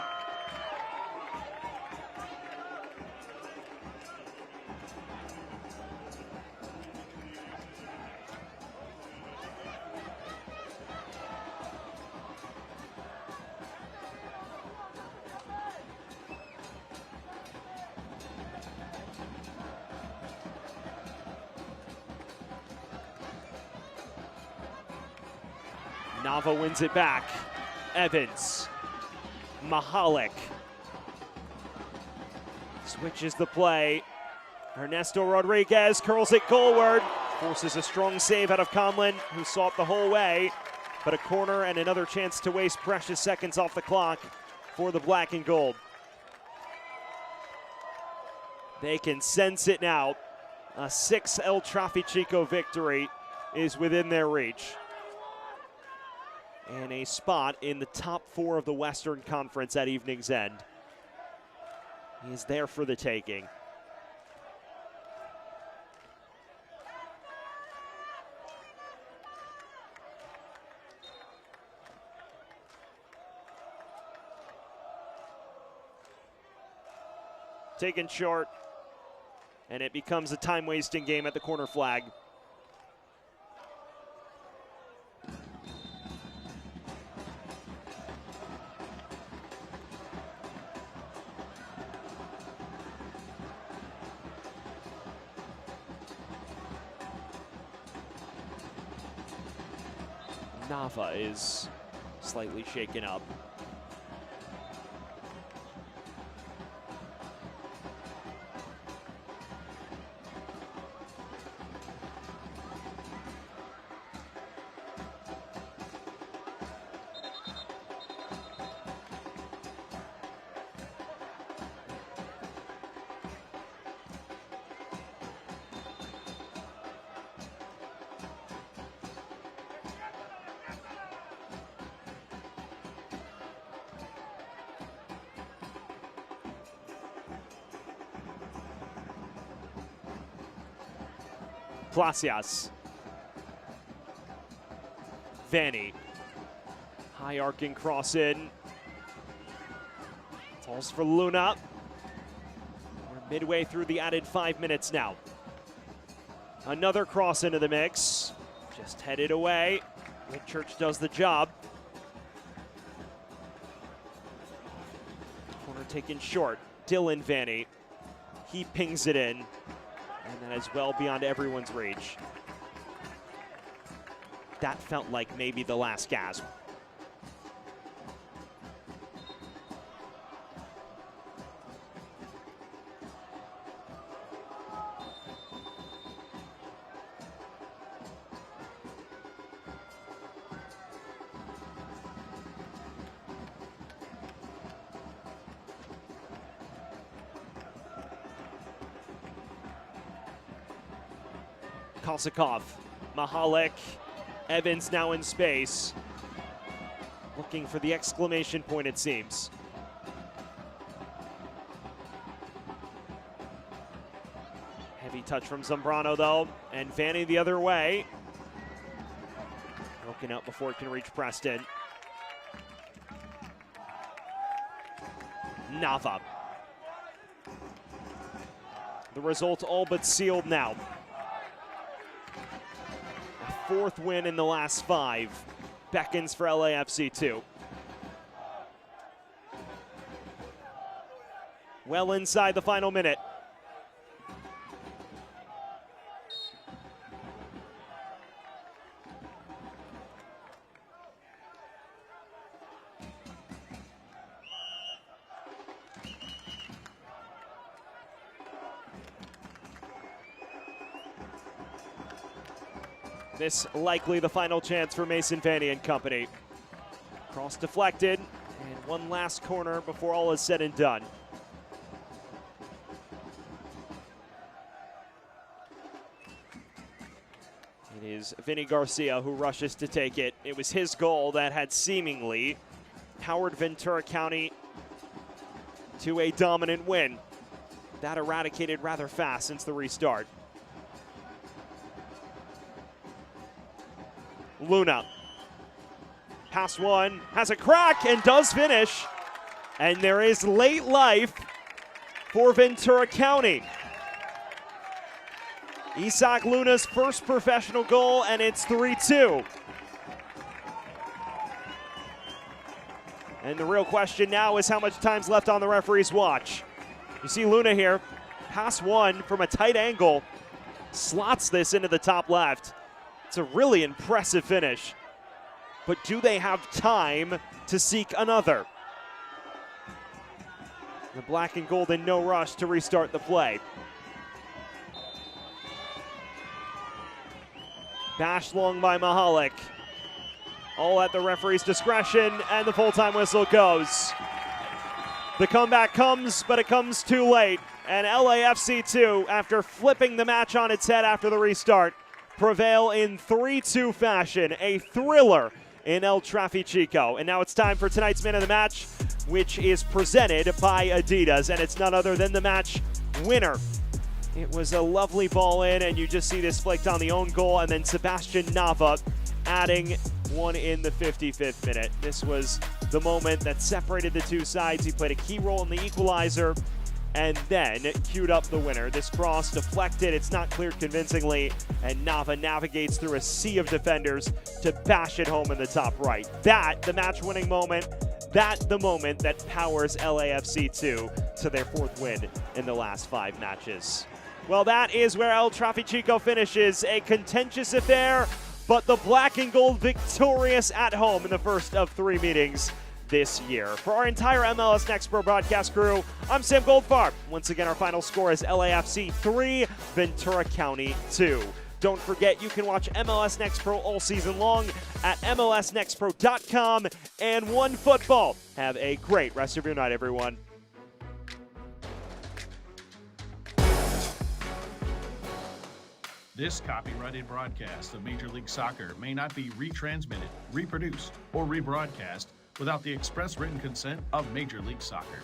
Nava wins it back. Evans. Mahalik. Switches the play. Ernesto Rodriguez curls it goalward. Forces a strong save out of Conlon, who saw it the whole way. But a corner and another chance to waste precious seconds off the clock for the black and gold. They can sense it now. A 6 El Trafichico victory is within their reach. And a spot in the top 4 of the Western Conference at evening's end is there for the taking. Taken short, and it becomes a time-wasting game at the corner flag. Nava is slightly shaken up. Palacios. Vanny. High arcing cross in. Falls for Luna. We're midway through the added 5 minutes now. Another cross into the mix. Just headed away. Whitchurch does the job. Corner taken short. Dylan Vanny. He pings it in. And that is well beyond everyone's reach. That felt like maybe the last gasp. Kosakov, Mahalik, Evans now in space. Looking for the exclamation point, it seems. Heavy touch from Zambrano, though, and Vanny the other way. Broken out before it can reach Preston. Nava. The result all but sealed now. 4th win in the last 5 beckons for LAFC 2. Well inside the final minute. This likely the final chance for Mason Fanny and company. Cross deflected, and one last corner before all is said and done. It is Vinny Garcia who rushes to take it. It was his goal that had seemingly powered Ventura County to a dominant win. That eradicated rather fast since the restart. Luna. Pass one, has a crack and does finish. And there is late life for Ventura County. Isaac Luna's first professional goal, and it's 3-2. And the real question now is how much time's left on the referee's watch. You see Luna here, pass one from a tight angle, slots this into the top left. It's a really impressive finish. But do they have time to seek another? The black and gold in no rush to restart the play. Bashed long by Mahalik. All at the referee's discretion, and the full-time whistle goes. The comeback comes, but it comes too late. And LAFC 2, after flipping the match on its head after the restart, prevail in 3-2 fashion, a thriller in El Trafichico. And now it's time for tonight's man of the match, which is presented by Adidas, and it's none other than the match winner. It was a lovely ball in, and you just see this flicked on the own goal, and then Sebastian Nava adding one in the 55th minute. This was the moment that separated the two sides. He played a key role in the equalizer, and then queued up the winner. This cross deflected, it's not cleared convincingly, and Nava navigates through a sea of defenders to bash it home in the top right. That, the match-winning moment, that the moment that powers LAFC 2 to their 4th win in the last 5 matches. Well, that is where El Trafichico finishes, a contentious affair, but the black and gold victorious at home in the first of 3 meetings this year. For our entire MLS Next Pro broadcast crew, I'm Sam Goldfarb. Once again, our final score is LAFC 3, Ventura County 2. Don't forget, you can watch MLS Next Pro all season long at MLSNextPro.com and OneFootball. Have a great rest of your night, everyone. This copyrighted broadcast of Major League Soccer may not be retransmitted, reproduced, or rebroadcast without the express written consent of Major League Soccer.